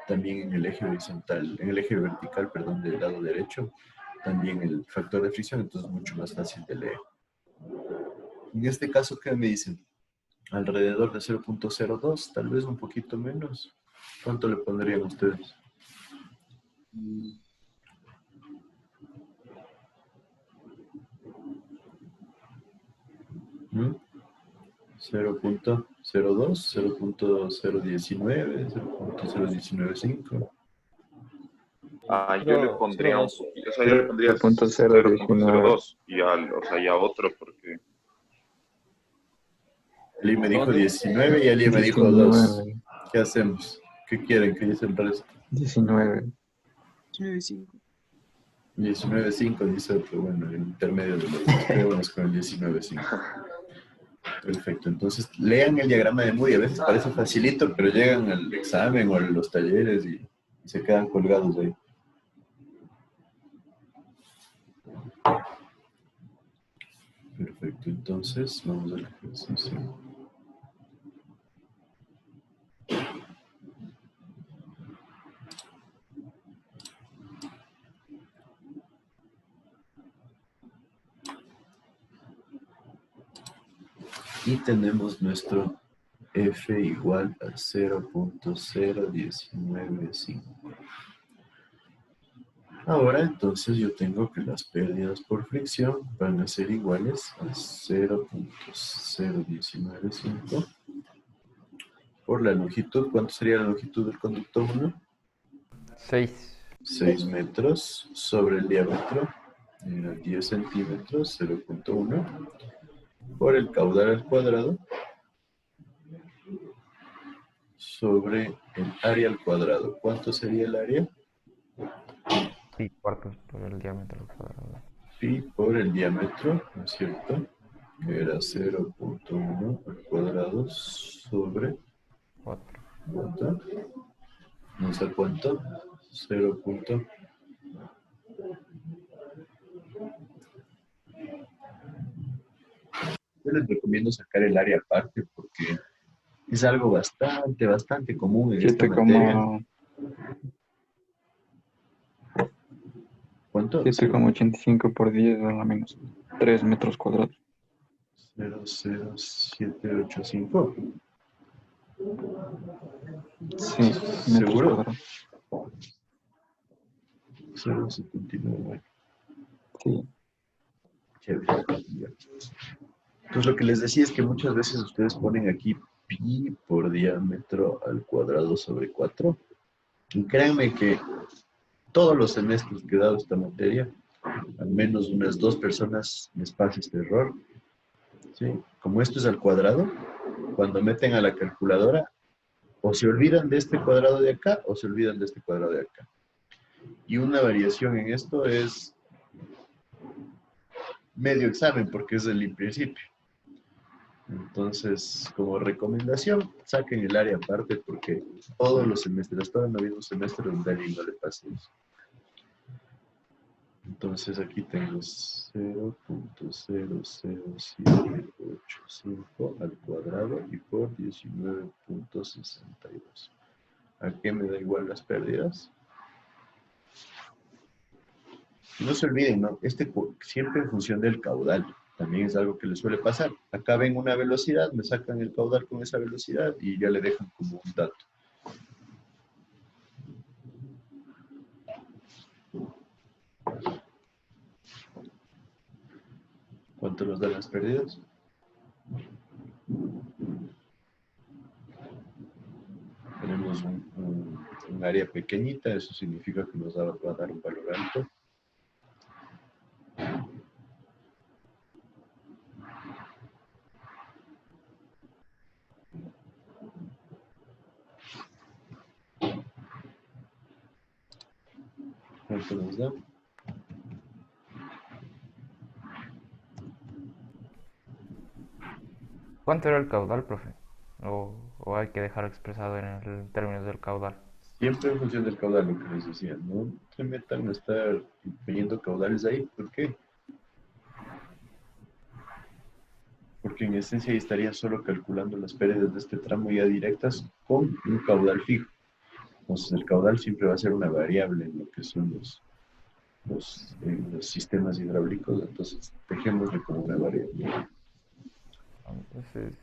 también en el eje horizontal, en el eje vertical, perdón, del lado derecho, también el factor de fricción, entonces es mucho más fácil de leer. En este caso, ¿qué me dicen? Alrededor de 0.02, tal vez un poquito menos. ¿Cuánto le pondrían ustedes? ¿Mm? 0.02, 0.019, 0.0195. Yo le pondría un poquito, o sea, yo le pondría 0.019. 0.02 y ya otro, porque... Ali me dijo 19 y Ali me dijo 2. ¿Qué hacemos? ¿Qué quieren? ¿Qué dice el resto? 19. 19.5. 19.5 dice otro, bueno, el intermedio de los dos. Quedémonos con el 19.5. Perfecto, entonces lean el diagrama de Moody. A veces parece facilito, pero llegan al examen o a los talleres y se quedan colgados ahí. Perfecto, entonces vamos al ejercicio. Y tenemos nuestro F igual a 0.0195. Ahora entonces yo tengo que las pérdidas por fricción van a ser iguales a 0.0195 por la longitud. ¿Cuánto sería la longitud del conducto 1? 6. 6 metros sobre el diámetro, 10 centímetros, 0.1, por el caudal al cuadrado sobre el área al cuadrado. ¿Cuánto sería el área? Pi cuartos por el diámetro al cuadrado. Pi por el diámetro, ¿no es cierto? Que era 0.1 al cuadrado sobre 4. ¿cuánto? No sé cuánto. 0. Yo les recomiendo sacar el área aparte porque es algo bastante común en esta materia. ¿Cuánto? 7,85 por 10 a la menos 3 metros cuadrados. 0.0785. Sí, metros ¿Seguro? cuadrados. 0.79. Sí. Chévere. Entonces lo que les decía es que muchas veces ustedes ponen aquí pi por diámetro al cuadrado sobre 4. Y créanme que todos los semestres que he dado esta materia, al menos unas 2 personas les pasa este error. ¿Sí? Como esto es al cuadrado, cuando meten a la calculadora, o se olvidan de este cuadrado de acá, o se olvidan de este cuadrado de acá. Y una variación en esto es medio examen, porque es el principio. Entonces, como recomendación, saquen el área aparte, porque todos los semestres, todavía no ha habido un semestre donde a alguien no le pase eso. Entonces aquí tengo 0.00785 al cuadrado y por 19.62. ¿A qué me da igual las pérdidas? No se olviden, ¿no? Siempre en función del caudal. También es algo que les suele pasar. Acá ven una velocidad, me sacan el caudal con esa velocidad y ya le dejan como un dato. ¿Cuánto nos dan las pérdidas? Tenemos un área pequeñita, eso significa que nos va a dar un valor alto. ¿Cuánto nos da? ¿Cuánto era el caudal, profe? ¿O hay que dejarlo expresado en términos del caudal? Siempre en función del caudal, lo que les decía. No se metan a estar poniendo caudales ahí. ¿Por qué? Porque en esencia ahí estarían solo calculando las pérdidas de este tramo ya directas con un caudal fijo. Entonces el caudal siempre va a ser una variable en lo que son los sistemas hidráulicos. Entonces dejémosle como una variable. Entonces,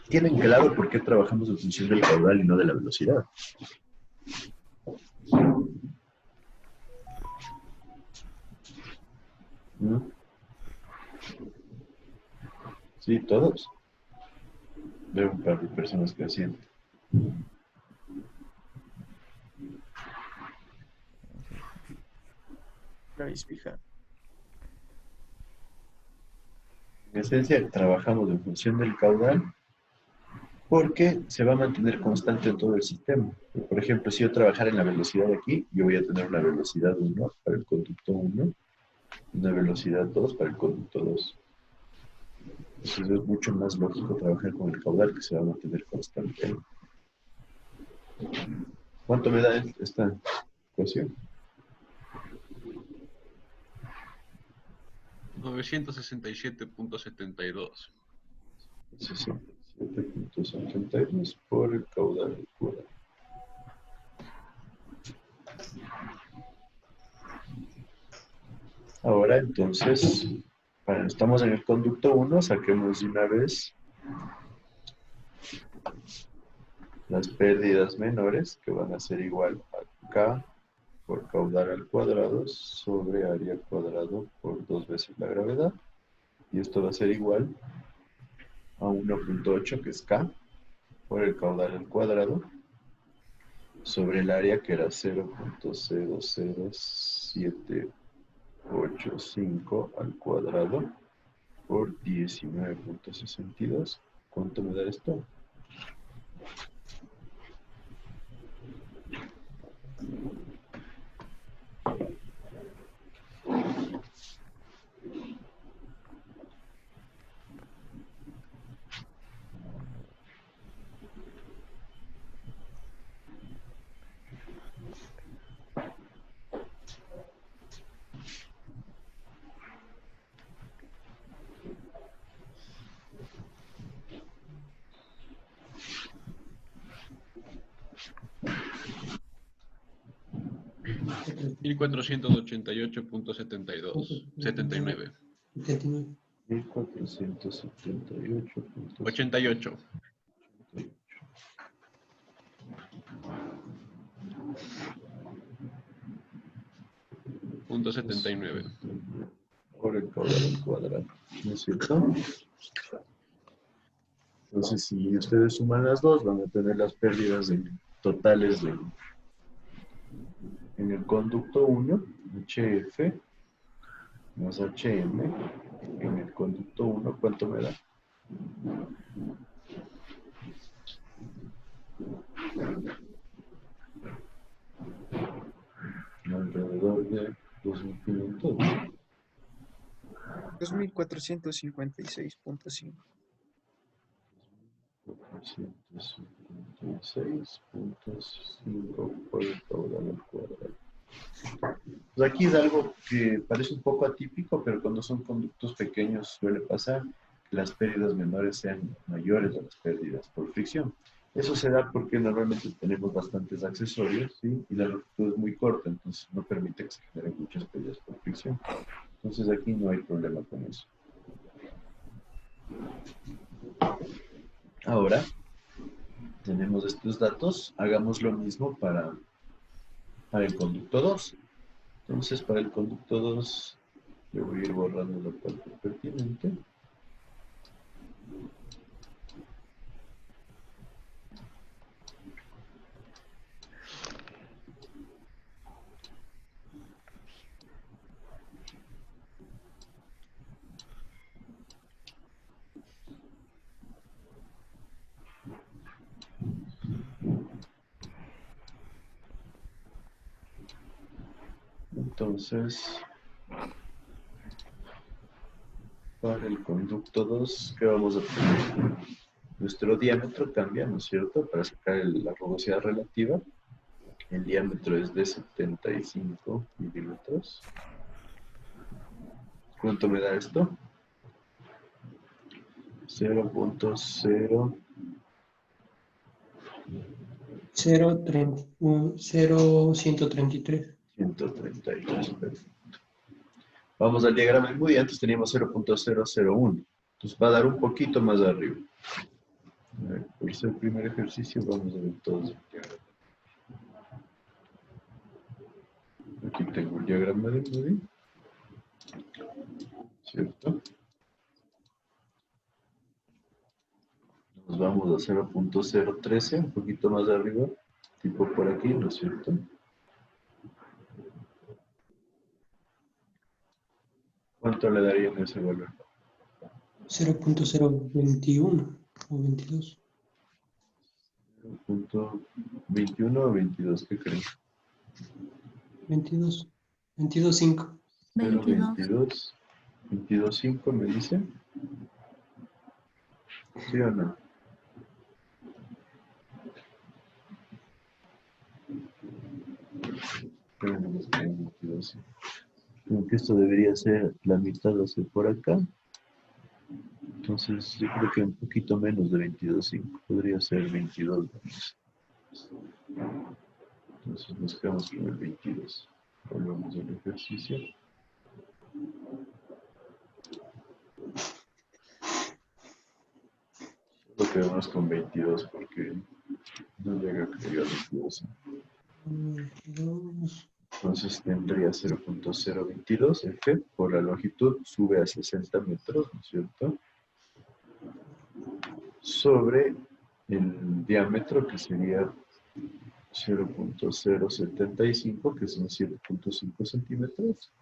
¿Tienen claro por qué trabajamos en función del caudal y no de la velocidad? ¿No? Sí, todos. Veo un par de personas que hacían. En esencia, trabajamos en función del caudal porque se va a mantener constante en todo el sistema. Por ejemplo, si yo trabajara en la velocidad aquí, yo voy a tener una velocidad 1 para el conducto 1, una velocidad 2 para el conducto 2. Entonces es mucho más lógico trabajar con el caudal que se va a mantener constante. ¿Cuánto me da esta ecuación? 967.72. 67. 7.72 por el caudal al cuadrado. Ahora entonces, estamos en el conducto 1, saquemos de una vez las pérdidas menores, que van a ser igual a K por caudal al cuadrado sobre área cuadrado por 2 veces la gravedad. Y esto va a ser igual a 1.8, que es K, por el caudal al cuadrado, sobre el área que era 0.00785 al cuadrado por 19.62. ¿Cuánto me da esto? $1,488.79. 88. .79. Por el caudal al cuadrado, ¿no es cierto? Entonces, si ustedes suman las dos, van a tener las pérdidas totales en el conducto 1, HF más HM, en el conducto 1, ¿cuánto me da? Alrededor de 2.500. 2.456.5. 456.5 por el caudal al cuadrado. Pues aquí es algo que parece un poco atípico, pero cuando son conductos pequeños suele pasar que las pérdidas menores sean mayores a las pérdidas por fricción. Eso se da porque normalmente tenemos bastantes accesorios, ¿sí? Y la longitud es muy corta, entonces no permite que se generen muchas pérdidas por fricción. Entonces aquí no hay problema con eso. Ahora, tenemos estos datos, hagamos lo mismo para el conducto 2. Entonces, para el conducto 2, le voy a ir borrando la parte pertinente. Entonces, para el conducto 2, ¿qué vamos a tener? Nuestro diámetro cambia, ¿no es cierto? Para sacar la rugosidad relativa, el diámetro es de 75 milímetros. ¿Cuánto me da esto? 0.0 0.133. 132, perfecto. Vamos al diagrama de Moody, antes teníamos 0.001, entonces va a dar un poquito más arriba. A ver, por ser el primer ejercicio vamos a ver todos el diagrama. Aquí tengo el diagrama de Moody, ¿cierto? Nos vamos a 0.013, un poquito más arriba, tipo por aquí, ¿no es cierto? ¿Cuánto le darían ese valor? 0.021 o 22. 0.21 o 22, ¿qué creen? 22. 22.5. 0.22. 22.5 me dice. ¿Sí o no? Creo que esto debería ser la mitad, lo sé por acá. Entonces, yo creo que un poquito menos de 22.5. Podría ser 22. Entonces, nos quedamos con el 22. Volvemos al ejercicio. Solo quedamos con 22 porque no llega a crear 22. Entonces tendría 0.022 F por la longitud, sube a 60 metros, ¿no es cierto? Sobre el diámetro, que sería 0.075, que son 7.5 centímetros.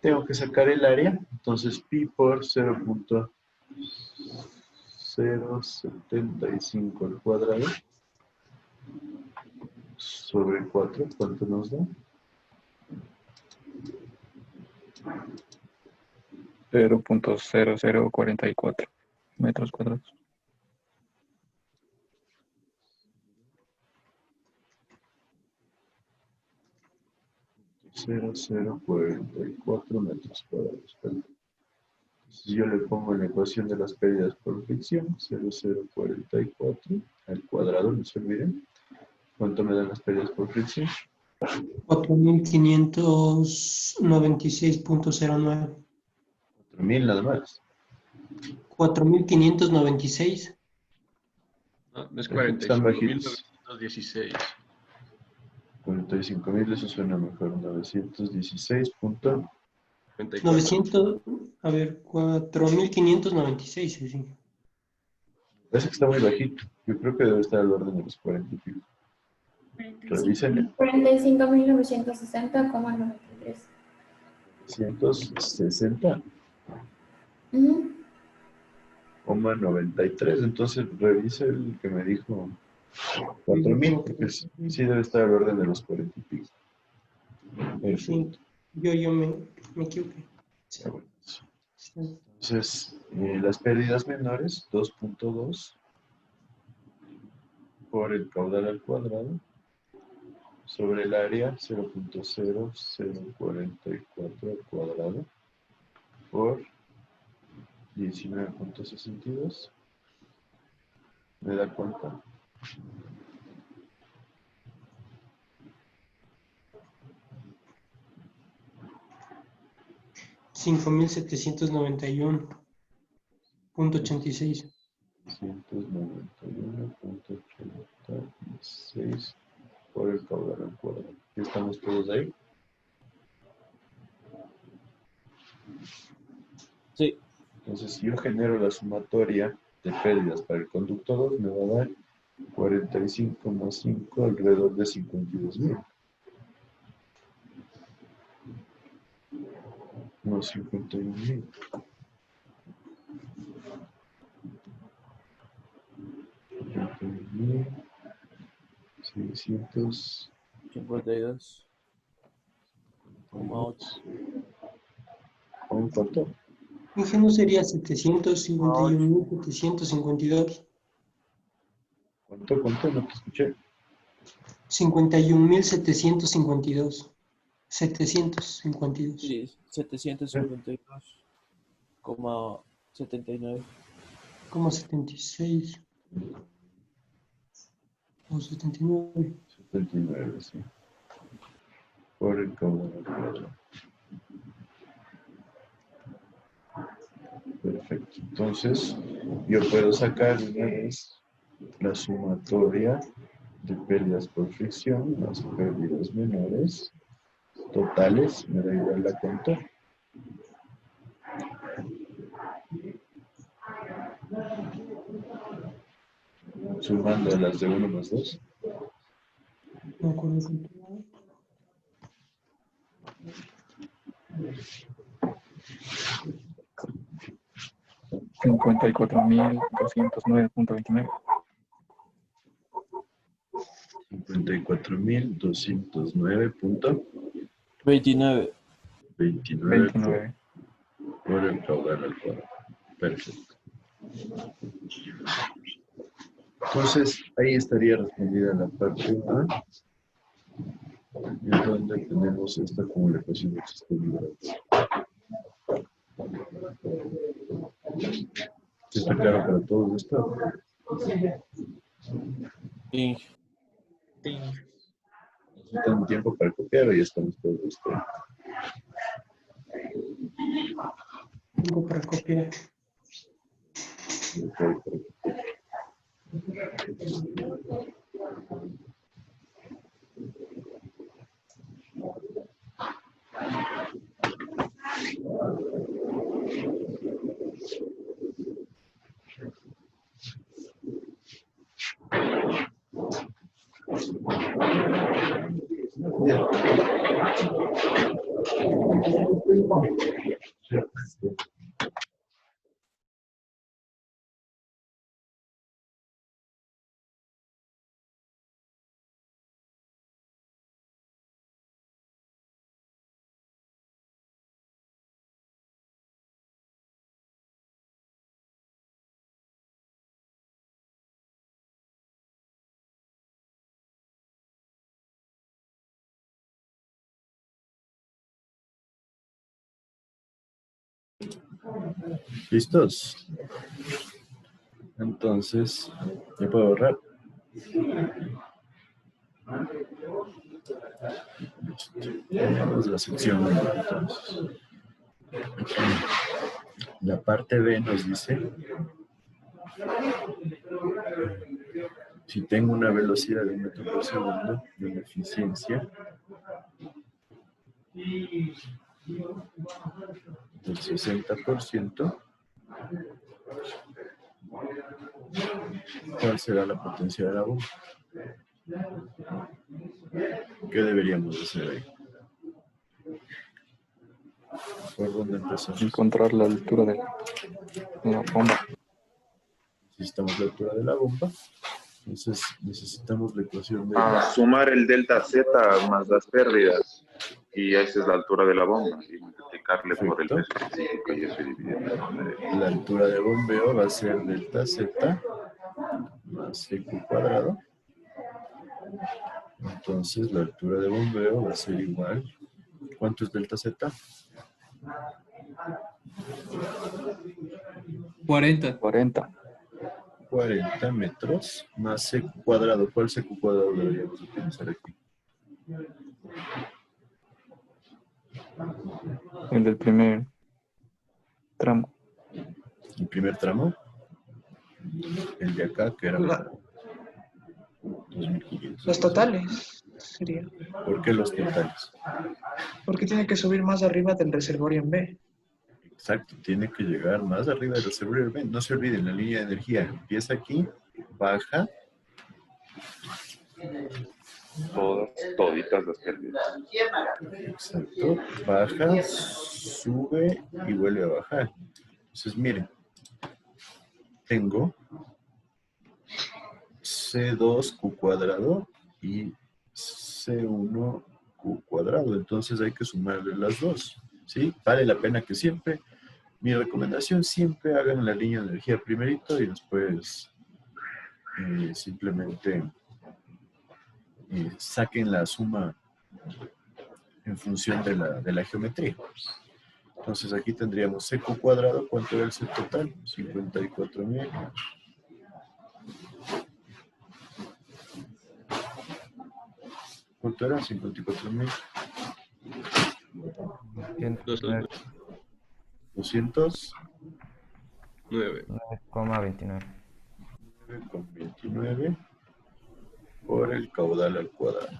Tengo que sacar el área, entonces pi por 0.075 al cuadrado sobre 4, ¿cuánto nos da? 0.0044 metros cuadrados. 0.044 metros cuadrados. Perfecto. Si yo le pongo en la ecuación de las pérdidas por fricción, 0.044 al cuadrado, no se olviden. ¿Cuánto me dan las pérdidas por fricción? 4.596.09. 4.000 nada más. 4.596. No, es Están bajitos. 45.916. 45.000, eso suena mejor. 916. 900, a ver, 4.596. Sí. Parece que está muy bajito. Yo creo que debe estar al orden de los 40 y pico. Revisen. 45.960,93. 160. 93. Entonces revise el que me dijo 4.000, porque sí debe estar al orden de los 40 y pico. Perfecto. Yo me equivoqué. Entonces, las pérdidas menores, 2.2 por el caudal al cuadrado sobre el área 0.0044 al cuadrado por 19.62. ¿Me da cuenta? $5.791.86. 191.86 por el caudal al cuadrado. ¿Estamos todos ahí? Sí. Entonces, si yo genero la sumatoria de pérdidas para el conducto 2, me va a dar 45,5 alrededor de 52.000. No, 51.000. 600. 52,8. ¿Cómo cuánto? ¿No sería 751.752? ¿Cuánto? No te escuché. 51.752. 752. Sí, 752,79. Como 76. O 79. 79, sí. Por el caudal al cuadrado. Perfecto. Entonces, yo puedo sacar una vez la sumatoria de pérdidas por fricción, las pérdidas menores, totales, me da igual la cuenta. Sumando las de 1 más 2. No acuerdo. 54.209.29. 54.209.29 29. por el caudal al cuadrado. Perfecto. Entonces, ahí estaría respondida la parte A, en donde tenemos esta como la ecuación del sistema hidráulico. ¿Sí está claro para todos esto? Inge. Necesitan un tiempo para copiar y ya estamos todos listos. Tiempo para copiar. ¿Listos? Entonces, ¿ya puedo borrar? Vamos a la sección 1, entonces. La parte B nos dice si tengo una velocidad de 1 metro por segundo y una eficiencia del 60%, ¿cuál será la potencia de la bomba? ¿Qué deberíamos hacer ahí? ¿Por dónde empezamos? Encontrar la altura de la bomba. Necesitamos la altura de la bomba. Entonces necesitamos la ecuación de... Sumar el delta Z más las pérdidas. Y esa es la altura de la bomba. Y multiplicarle por el peso específico y eso dividiendo. La altura de bombeo va a ser delta Z más CQ cuadrado. Entonces la altura de bombeo va a ser igual. ¿Cuánto es delta Z? 40 metros más CQ cuadrado. ¿Cuál CQ cuadrado deberíamos utilizar aquí? El del primer tramo. ¿El primer tramo? El de acá, que era 2.500. Los totales sería. ¿Por qué los totales? Porque tiene que subir más arriba del reservorio en B. Exacto, tiene que llegar más arriba del reservorio B. No se olviden, la línea de energía empieza aquí, baja. Toditas las pérdidas. Exacto, baja, sube y vuelve a bajar. Entonces, miren, tengo C2Q cuadrado y C1Q cuadrado. Entonces hay que sumarle las dos. ¿Sí? Vale la pena que siempre, mi recomendación, siempre hagan la línea de energía primerito y después simplemente saquen la suma en función de la geometría. Entonces aquí tendríamos CQ cuadrado. ¿Cuánto era el C total? 54.000. ¿Cuánto era? 54.000. 9,29. 9,29 por el caudal al cuadrado.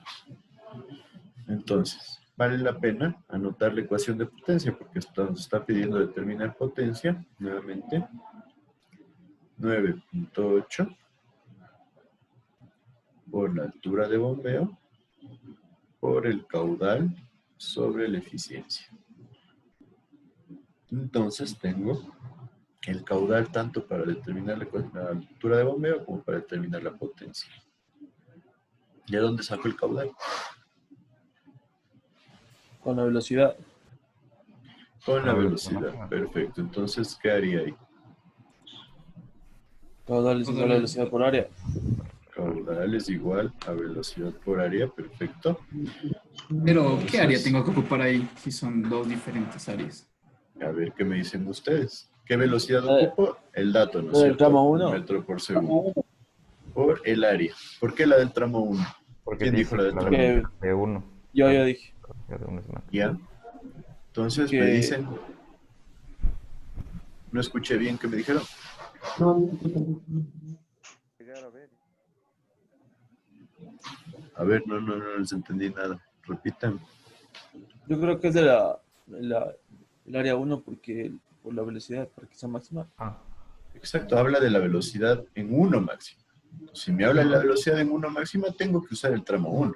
Entonces, vale la pena anotar la ecuación de potencia porque nos está pidiendo determinar potencia. Nuevamente, 9.8 por la altura de bombeo por el caudal sobre la eficiencia. Entonces tengo el caudal tanto para determinar la altura de bombeo como para determinar la potencia. ¿Y a dónde saco el caudal? Con la velocidad. Con la velocidad, perfecto. Entonces, ¿qué haría ahí? Caudal es igual a velocidad por área. Caudal es igual a velocidad por área, perfecto. Pero, ¿qué área tengo que ocupar ahí si son dos diferentes áreas? A ver qué me dicen ustedes. ¿Qué velocidad ocupo? El dato, ¿no es ¿El cierto? tramo 1? Metro por segundo. Por el área. ¿Por qué la del tramo 1? Porque ¿Quién dice dijo la del tramo 1? de 1. Yo dije. De 1 es más. Ya. Entonces me dicen... No escuché bien qué me dijeron. A ver, no les entendí nada. Repitan. Yo creo que es de el área 1 porque por la velocidad, para que sea máxima. Exacto, habla de la velocidad en 1 máxima. Si me habla de la velocidad en 1 máxima, tengo que usar el tramo 1.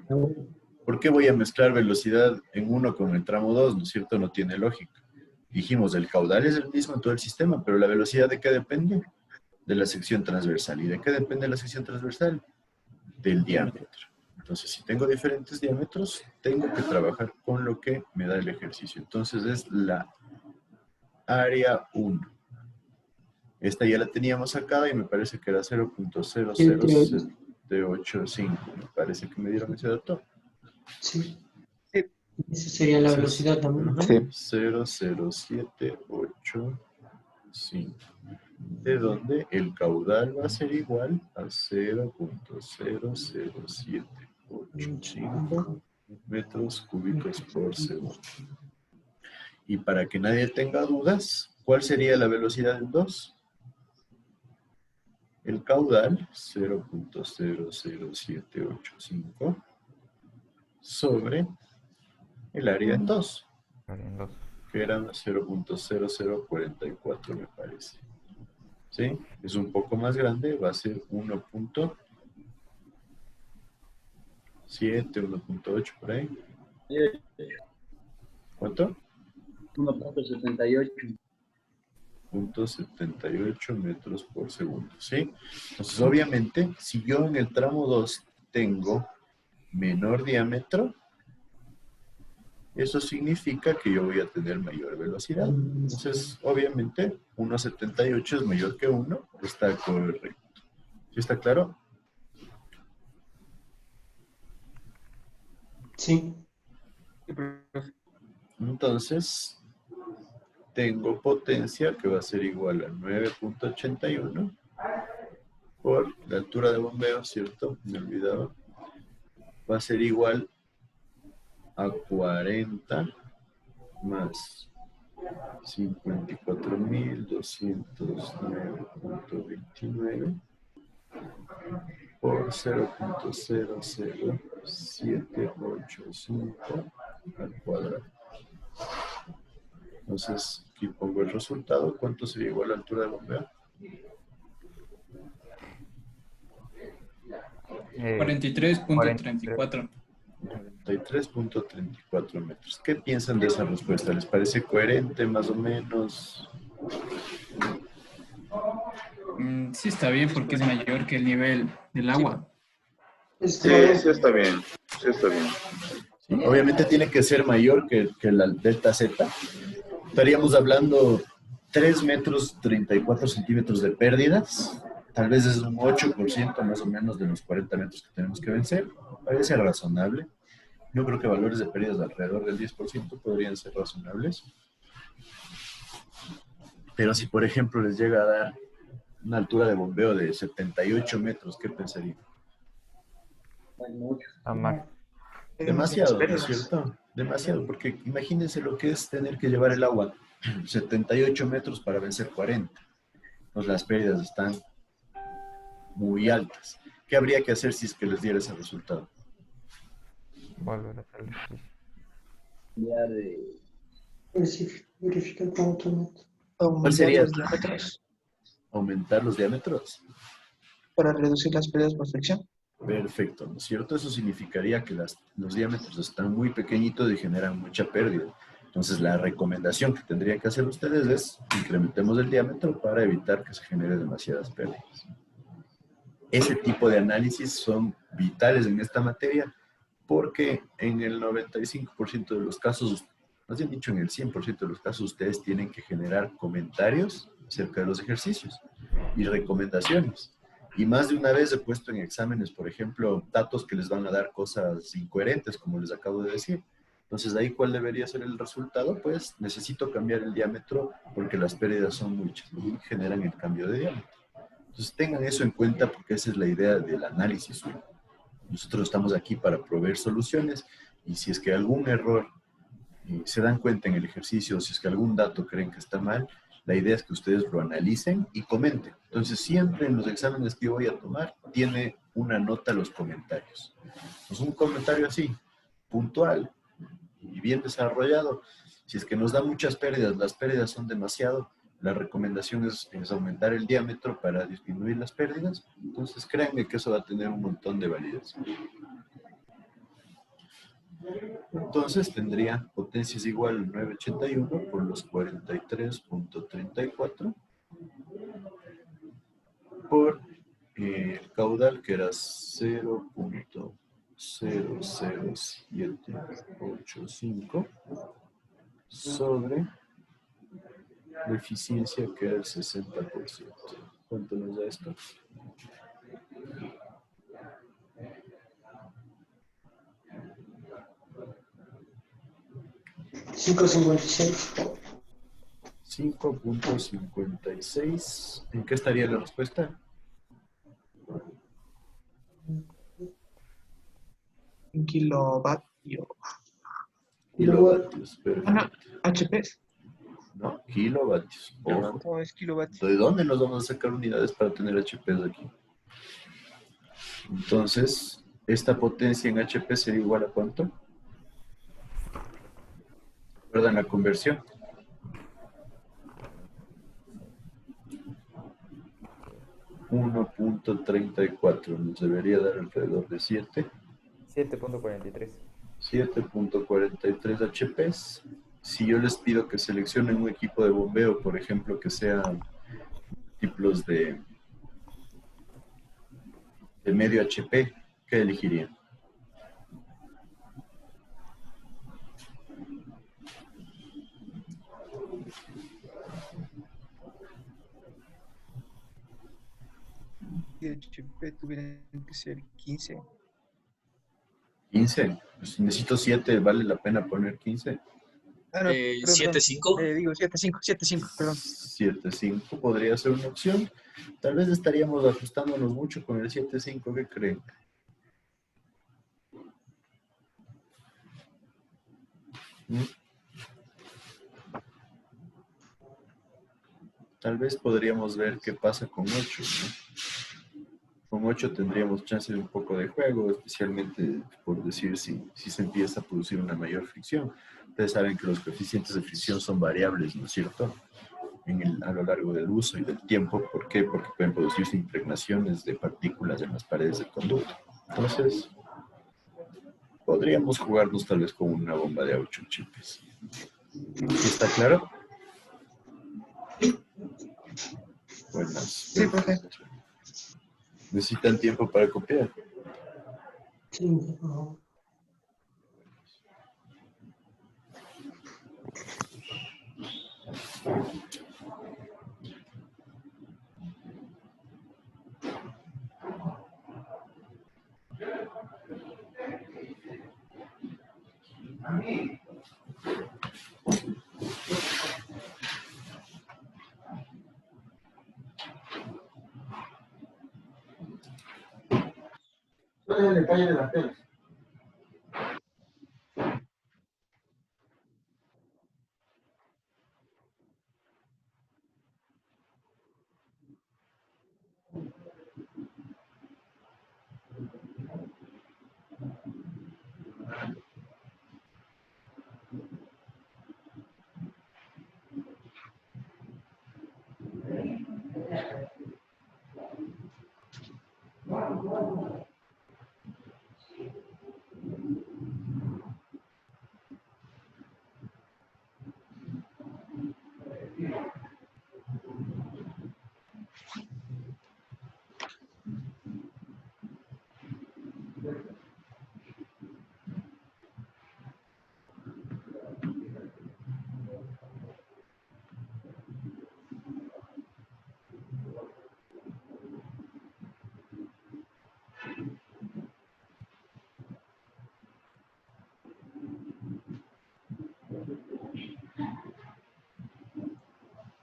¿Por qué voy a mezclar velocidad en 1 con el tramo 2? ¿No es cierto? No tiene lógica. Dijimos, el caudal es el mismo en todo el sistema, pero la velocidad ¿de qué depende? De la sección transversal. ¿Y de qué depende la sección transversal? Del diámetro. Entonces, si tengo diferentes diámetros, tengo que trabajar con lo que me da el ejercicio. Entonces, es la área 1. Esta ya la teníamos sacada y me parece que era 0.00785. Me parece que me dieron ese dato. Sí. Esa sería la velocidad también, ¿no? Sí. 0.0785. De donde el caudal va a ser igual a 0.00785 metros cúbicos por segundo. Y para que nadie tenga dudas, ¿cuál sería la velocidad en 2? El caudal, 0.00785, sobre el área en 2, que era 0.0044, me parece. ¿Sí? Es un poco más grande, va a ser 1.7, 1.8 por ahí. ¿Cuánto? 1.78. 0.78 metros por segundo, ¿sí? Entonces, obviamente, si yo en el tramo 2 tengo menor diámetro, eso significa que yo voy a tener mayor velocidad. Entonces, obviamente, 1.78 es mayor que 1, está correcto. ¿Sí está claro? Sí. Entonces, tengo potencia que va a ser igual a 9.81 por la altura de bombeo, ¿cierto? Me olvidaba. Va a ser igual a 40 más 54.209.29 por 0.00785 al cuadrado. Entonces, aquí pongo el resultado. ¿Cuánto sería igual a la altura de bombeo? 43.34. 43.34 metros. ¿Qué piensan de esa respuesta? ¿Les parece coherente, más o menos? Sí está bien porque es mayor que el nivel del agua. Sí, sí está bien. Sí está bien. Sí, obviamente tiene que ser mayor que la delta Z. Estaríamos hablando 3 metros 34 centímetros de pérdidas. Tal vez es un 8% más o menos de los 40 metros que tenemos que vencer. Parece razonable. Yo creo que valores de pérdidas de alrededor del 10% podrían ser razonables. Pero si, por ejemplo, les llega a dar una altura de bombeo de 78 metros, ¿qué pensarían? Demasiado, ¿no es cierto? Demasiado, porque imagínense lo que es tener que llevar el agua 78 metros para vencer 40. Entonces las pérdidas están muy altas. ¿Qué habría que hacer si es que les diera ese resultado? Volver a hacer el ejercicio. Ya de... Verificar con otro método. ¿Cuál sería? Los diámetros Aumentar los diámetros. para reducir las pérdidas por fricción. Perfecto, ¿no es cierto? Eso significaría que los diámetros están muy pequeñitos y generan mucha pérdida. Entonces, la recomendación que tendrían que hacer ustedes es incrementemos el diámetro para evitar que se genere demasiadas pérdidas. Ese tipo de análisis son vitales en esta materia porque en el 95% de los casos, más bien dicho, en el 100% de los casos, ustedes tienen que generar comentarios acerca de los ejercicios y recomendaciones. Y más de una vez he puesto en exámenes, por ejemplo, datos que les van a dar cosas incoherentes, como les acabo de decir. Entonces, ahí, ¿cuál debería ser el resultado? Pues necesito cambiar el diámetro porque las pérdidas son muchas y generan el cambio de diámetro. Entonces, tengan eso en cuenta porque esa es la idea del análisis. Nosotros estamos aquí para proveer soluciones y si es que algún error se dan cuenta en el ejercicio, si es que algún dato creen que está mal, la idea es que ustedes lo analicen y comenten. Entonces, siempre en los exámenes que yo voy a tomar, tiene una nota los comentarios. Pues un comentario así, puntual y bien desarrollado. Si es que nos da muchas pérdidas, las pérdidas son demasiado, la recomendación es aumentar el diámetro para disminuir las pérdidas. Entonces, créanme que eso va a tener un montón de validez. Entonces tendría potencias igual a 981 por los 43.34 por el caudal que era 0.00785 sobre la eficiencia que era el 60%. ¿Cuánto nos da esto? $5.56. ¿En qué estaría la respuesta? En kilovatio. Kilovatios, perfecto. No, HP. No, kilovatios. Ojo. No, es kilovatio. ¿De dónde nos vamos a sacar unidades para tener HP aquí? Entonces, esta potencia en HP sería igual a ¿cuánto? ¿Recuerdan la conversión? $1.34 nos debería dar alrededor de 7.43. 7.43 HPs. Si yo les pido que seleccionen un equipo de bombeo, por ejemplo, que sean múltiplos de medio HP, ¿qué elegirían? De HP tuvieran que ser 15. 15. Pues si necesito 7, ¿vale la pena poner 15? Ah, no, 7-5. digo 7-5, perdón. 7.5 podría ser una opción. Tal vez estaríamos ajustándonos mucho con el 7.5, ¿qué creen? Tal vez podríamos ver qué pasa con 8, ¿no? Con 8 tendríamos chance de un poco de juego, especialmente por decir si se empieza a producir una mayor fricción. Ustedes saben que los coeficientes de fricción son variables, ¿no es cierto? A lo largo del uso y del tiempo. ¿Por qué? Porque pueden producirse impregnaciones de partículas en las paredes del conducto. Entonces, podríamos jugarnos tal vez con una bomba de 8 chips. ¿Está claro? Buenas. Sí, profe. ¿Necesitan tiempo para copiar? Sí, por favor. ¿Cuál es el detalle de la tela?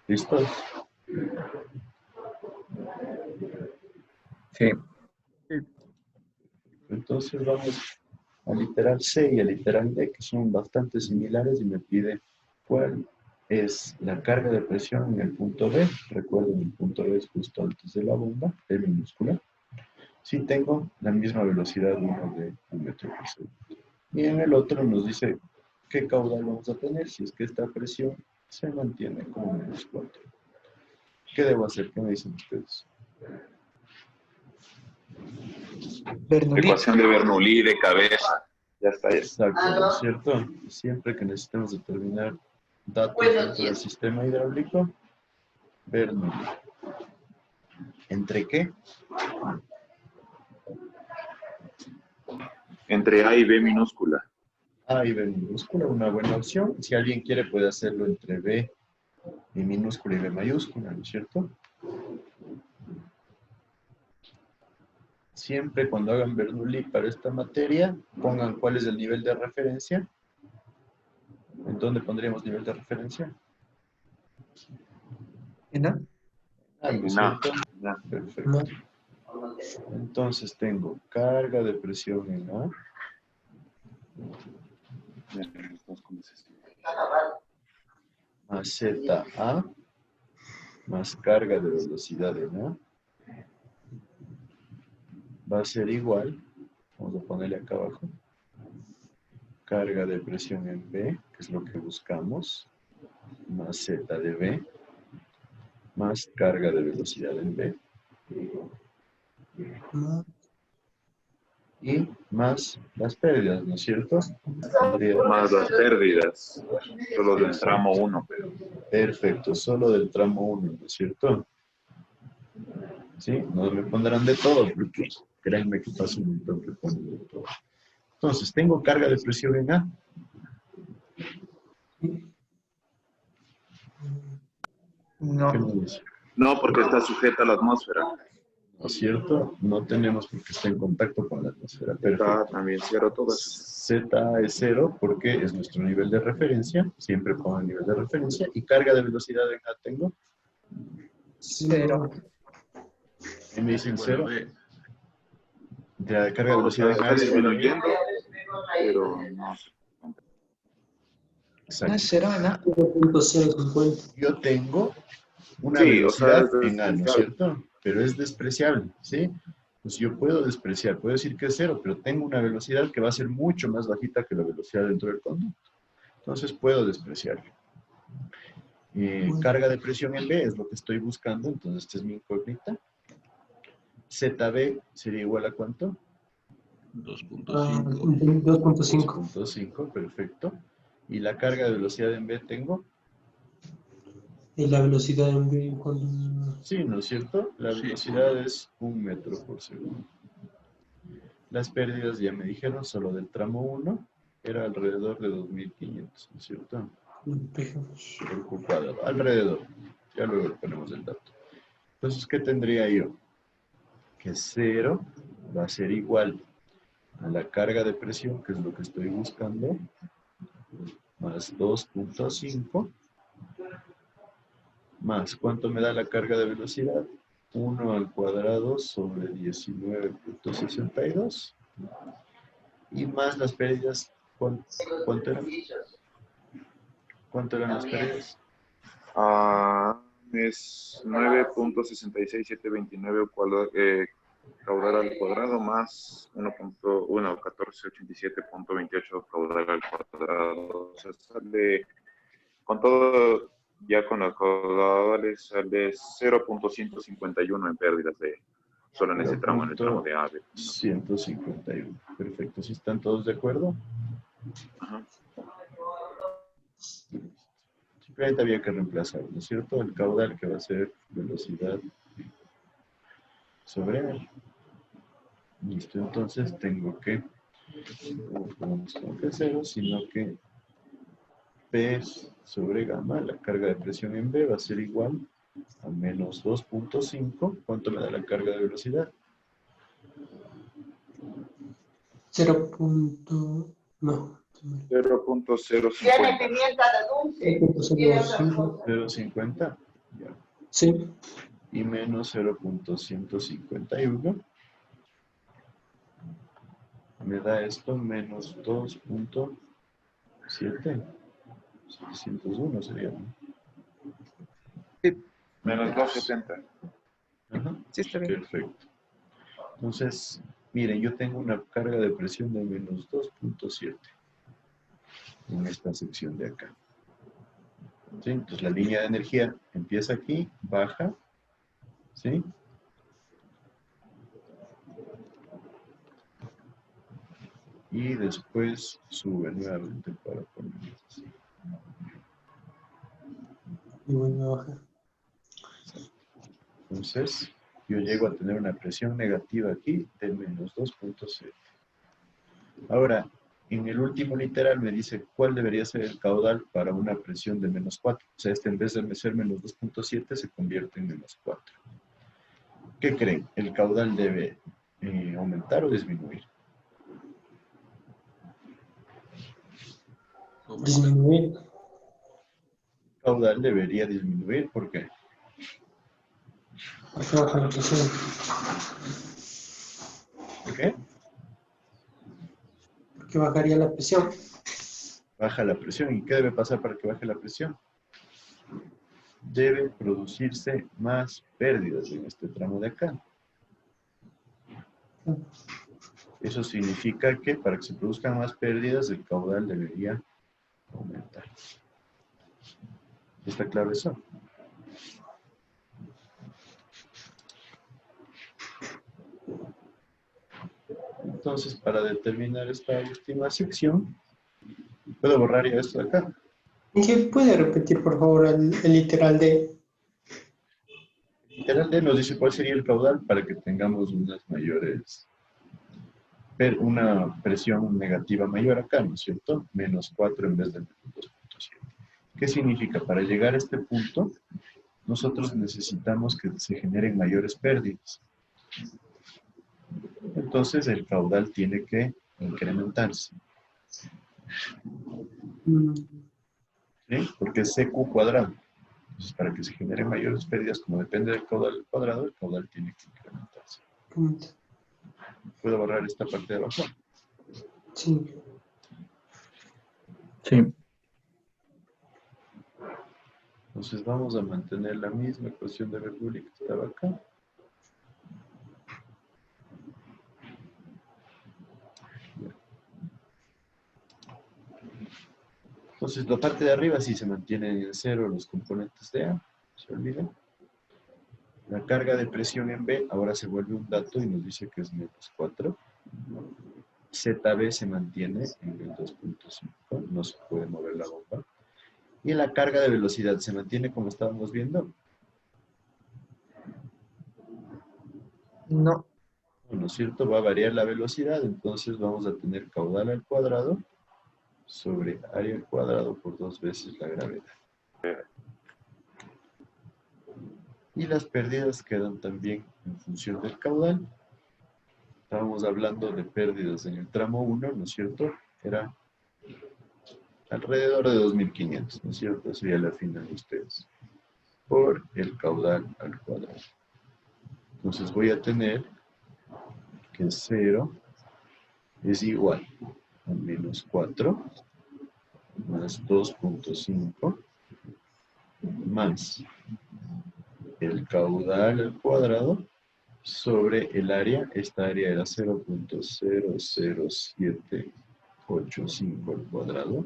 ¿Listos? Sí. Entonces vamos al literal C y al literal D, que son bastante similares, y me pide cuál es la carga de presión en el punto B. Recuerden, el punto B es justo antes de la bomba, B minúscula. Si tengo la misma velocidad 1 de 1 metro por segundo. Y en el otro nos dice qué caudal vamos a tener si es que esta presión se mantiene como -4. ¿Qué debo hacer? ¿Qué me dicen ustedes? Ecuación de Bernoulli de cabeza. Ya está. Ya. Exacto, ¿no es cierto? Siempre que necesitemos determinar datos dentro del sistema hidráulico, Bernoulli. ¿Entre qué? Entre A y B minúscula. A y B minúscula, una buena opción. Si alguien quiere puede hacerlo entre B y minúscula y B mayúscula, ¿no es cierto? Siempre cuando hagan Bernoulli para esta materia, pongan cuál es el nivel de referencia. ¿En dónde pondríamos nivel de referencia? ¿En A? Ah, ¿no es cierto? Perfecto. Entonces tengo carga de presión en A. Más ZA. Más carga de velocidad en A. Va a ser igual, vamos a ponerle acá abajo, carga de presión en B, que es lo que buscamos, más Z de B, más carga de velocidad en B, y más las pérdidas, ¿no es cierto? Más las pérdidas, solo del tramo 1. Perfecto, solo del tramo 1, ¿no es cierto? ¿Sí? No me pondrán de todo, porque créanme que pasa un montón que ponen de todo. Entonces, tengo carga de presión en A. No. ¿Qué me dice? No, porque está sujeta a la atmósfera. ¿No es cierto? No tenemos porque está en contacto con la atmósfera. Perfecto. También cero todo eso. Z es 0 porque es nuestro nivel de referencia. Siempre pongo el nivel de referencia. ¿Y carga de velocidad en A tengo? 0. ¿Y me dicen 0? De la carga de velocidad en A Está es disminuyendo, pero no sé. Exacto. ¿No es 0 en A? 0.050. Yo tengo una Sí, velocidad o sea, en A, ¿no es cierto? Pero es despreciable, ¿sí? Pues yo puedo despreciar, puedo decir que es 0, pero tengo una velocidad que va a ser mucho más bajita que la velocidad dentro del conducto. Entonces puedo despreciarlo. Carga de presión en B es lo que estoy buscando, entonces esta es mi incógnita. ZB sería igual a ¿cuánto? 2.5. 2.5, perfecto. ¿Y la carga de velocidad en B tengo? ¿Y la velocidad en B cuando...? Sí, ¿no es cierto? La velocidad es 1 metro por segundo. Las pérdidas ya me dijeron, solo del tramo 1 era alrededor de 2.500, ¿no es cierto? Por Q cuadrado, alrededor. Ya luego le ponemos el dato. Entonces, ¿qué tendría yo? Que 0 va a ser igual a la carga de presión, que es lo que estoy buscando, más 2.5, más, ¿cuánto me da la carga de velocidad? 1 al cuadrado sobre 19.62. Y más las pérdidas, ¿cuánto eran? ¿Cuánto eran las pérdidas? Es 9.66729 caudal al cuadrado más 1487.28 caudal al cuadrado. O sea, sale con todo, ya con los caudales, sale 0.151 en pérdidas solo en ese tramo, en el tramo de AVE. 151. Perfecto. ¿Sí están todos de acuerdo? Ajá. Simplemente había que reemplazar, ¿no es cierto? El caudal, que va a ser velocidad sobre él. Listo, entonces tengo que, no ponemos como que 0, sino que P sobre gamma, la carga de presión en B va a ser igual a menos 2.5. ¿Cuánto me da la carga de velocidad? 0. No, 0.050. 0.50. Ya. Sí. Y menos 0.151. Me da esto menos 2.7. 701 sería, ¿no? Menos 270. Ajá. Sí, está bien. Perfecto. Entonces, miren, yo tengo una carga de presión de menos 2.7 en esta sección de acá. ¿Sí? Entonces la línea de energía empieza aquí, baja, ¿sí? Y después sube nuevamente para ponerlo así. Y vuelve a bajar. Entonces, yo llego a tener una presión negativa aquí de menos 2.7. Ahora, en el último literal me dice cuál debería ser el caudal para una presión de menos 4. O sea, este en vez de ser menos 2.7 se convierte en menos 4. ¿Qué creen? ¿El caudal debe aumentar o disminuir? Disminuir. El caudal debería disminuir. ¿Por qué? Porque baja la presión. ¿Por qué? Porque bajaría la presión. Baja la presión. ¿Y qué debe pasar para que baje la presión? Debe producirse más pérdidas en este tramo de acá. Eso significa que para que se produzcan más pérdidas, el caudal debería aumentar. ¿Está claro eso? Entonces, para determinar esta última sección, puedo borrar ya esto de acá. ¿Qué puede repetir, por favor, el literal de? El literal D nos dice cuál sería el caudal para que tengamos unas mayores, una presión negativa mayor acá, ¿no es cierto? Menos 4 en vez de menos 2.7. ¿Qué significa? Para llegar a este punto, nosotros necesitamos que se generen mayores pérdidas. Entonces, el caudal tiene que incrementarse. ¿Sí? Porque es CQ cuadrado. Entonces, para que se generen mayores pérdidas, como depende del caudal cuadrado, el caudal tiene que incrementarse. ¿Puedo borrar esta parte de abajo? Sí. Sí. Entonces vamos a mantener la misma ecuación de Bernoulli que estaba acá. Entonces la parte de arriba sí se mantienen en cero los componentes de A, no se olviden. La carga de presión en B ahora se vuelve un dato y nos dice que es menos 4. ZB se mantiene en el 2.5, no se puede mover la bomba. Y la carga de velocidad se mantiene como estábamos viendo. No. ¿No es cierto? Va a variar la velocidad, entonces vamos a tener caudal al cuadrado sobre área al cuadrado por 2 veces la gravedad. Y las pérdidas quedan también en función del caudal. Estábamos hablando de pérdidas en el tramo 1, ¿no es cierto? Era alrededor de 2.500, ¿no es cierto? Eso ya lo afinan ustedes. Por el caudal al cuadrado. Entonces voy a tener que 0 es igual a menos 4 más 2.5 más el caudal al cuadrado sobre el área. Esta área era 0.00785 al cuadrado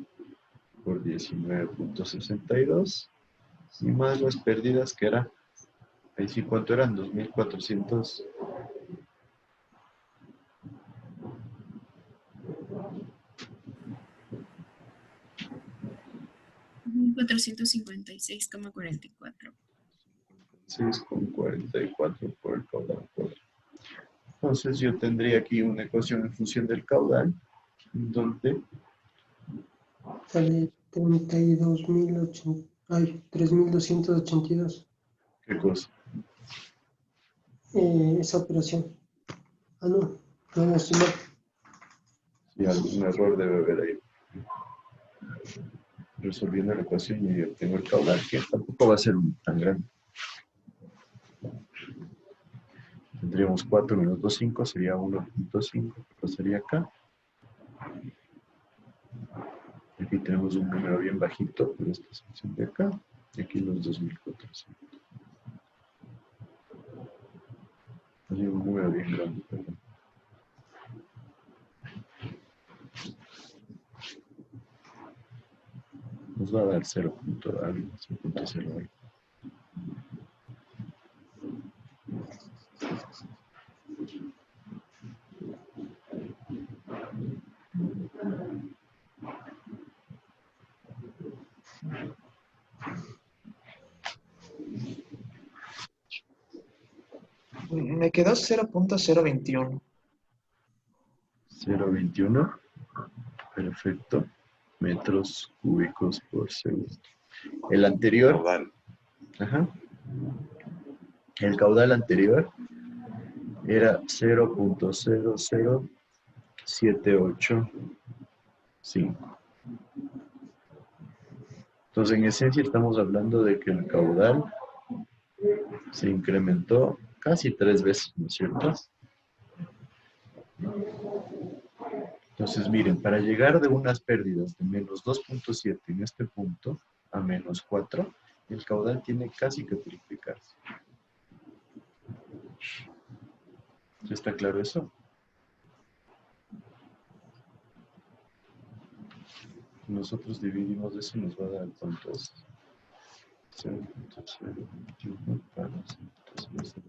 por 19.62 y más las pérdidas que era, ahí sí, ¿cuánto eran? 2.400. 456,44. 6,44 por el caudal. Entonces yo tendría aquí una ecuación en función del caudal, donde Sale 3.282. ¿qué cosa? Esa operación. Ah, no. No, estoy mal. Sí, algún error debe haber ahí. resolviendo la ecuación y obtengo el caudal, que tampoco va a ser tan grande. Tendríamos 4 menos 5 sería 1.5, que pasaría acá. Aquí tenemos un número bien bajito, pero esta sección de acá, y aquí los 2.400. Hay un número bien grande, perdón. Nos va a dar 0.0 algo, 0.0 algo. Me quedó 0.021. 0.21. Perfecto. Metros cúbicos por segundo. El anterior. Caudal. Ajá. El caudal anterior era 0.00785. Entonces, en esencia, estamos hablando de que el caudal se incrementó casi 3 veces, ¿no es cierto? Entonces, miren, para llegar de unas pérdidas de menos 2.7 en este punto a menos 4, el caudal tiene casi que triplicarse. ¿Ya está claro eso? Nosotros dividimos eso y nos va a dar cuántos. 0.021 para 0.005.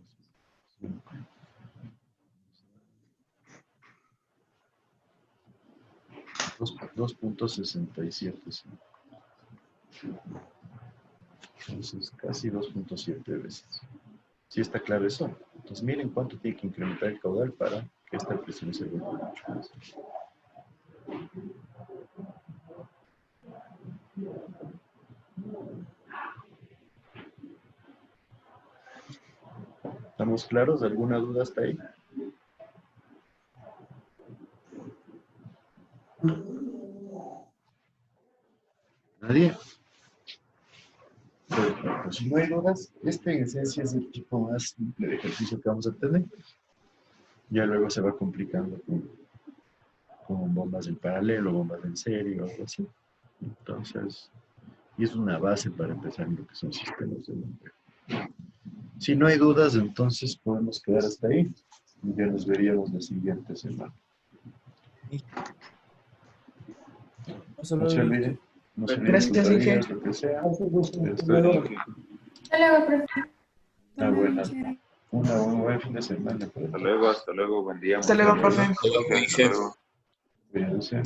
2.67. Entonces, casi 2.7 veces. ¿Sí está claro eso? Entonces, miren cuánto tiene que incrementar el caudal para que esta presión se vuelva mucho más. ¿Estamos claros? ¿Alguna duda hasta ahí? ¿Nadie? Perfecto. Si no hay dudas, este en esencia es el tipo más simple de ejercicio que vamos a tener. Ya luego se va complicando con bombas en paralelo, bombas en serie o algo así. Entonces, y es una base para empezar en lo que son sistemas de bombeo. Si no hay dudas, entonces podemos quedar hasta ahí. Y ya nos veríamos la siguiente semana. No se olviden. No se olviden Gracias, sus Inge. tareas, lo que sea. Hasta luego, profe. Buena. Un buen fin de semana. Hasta luego, buen día. Hasta luego, profe. Hasta luego. Cuídense.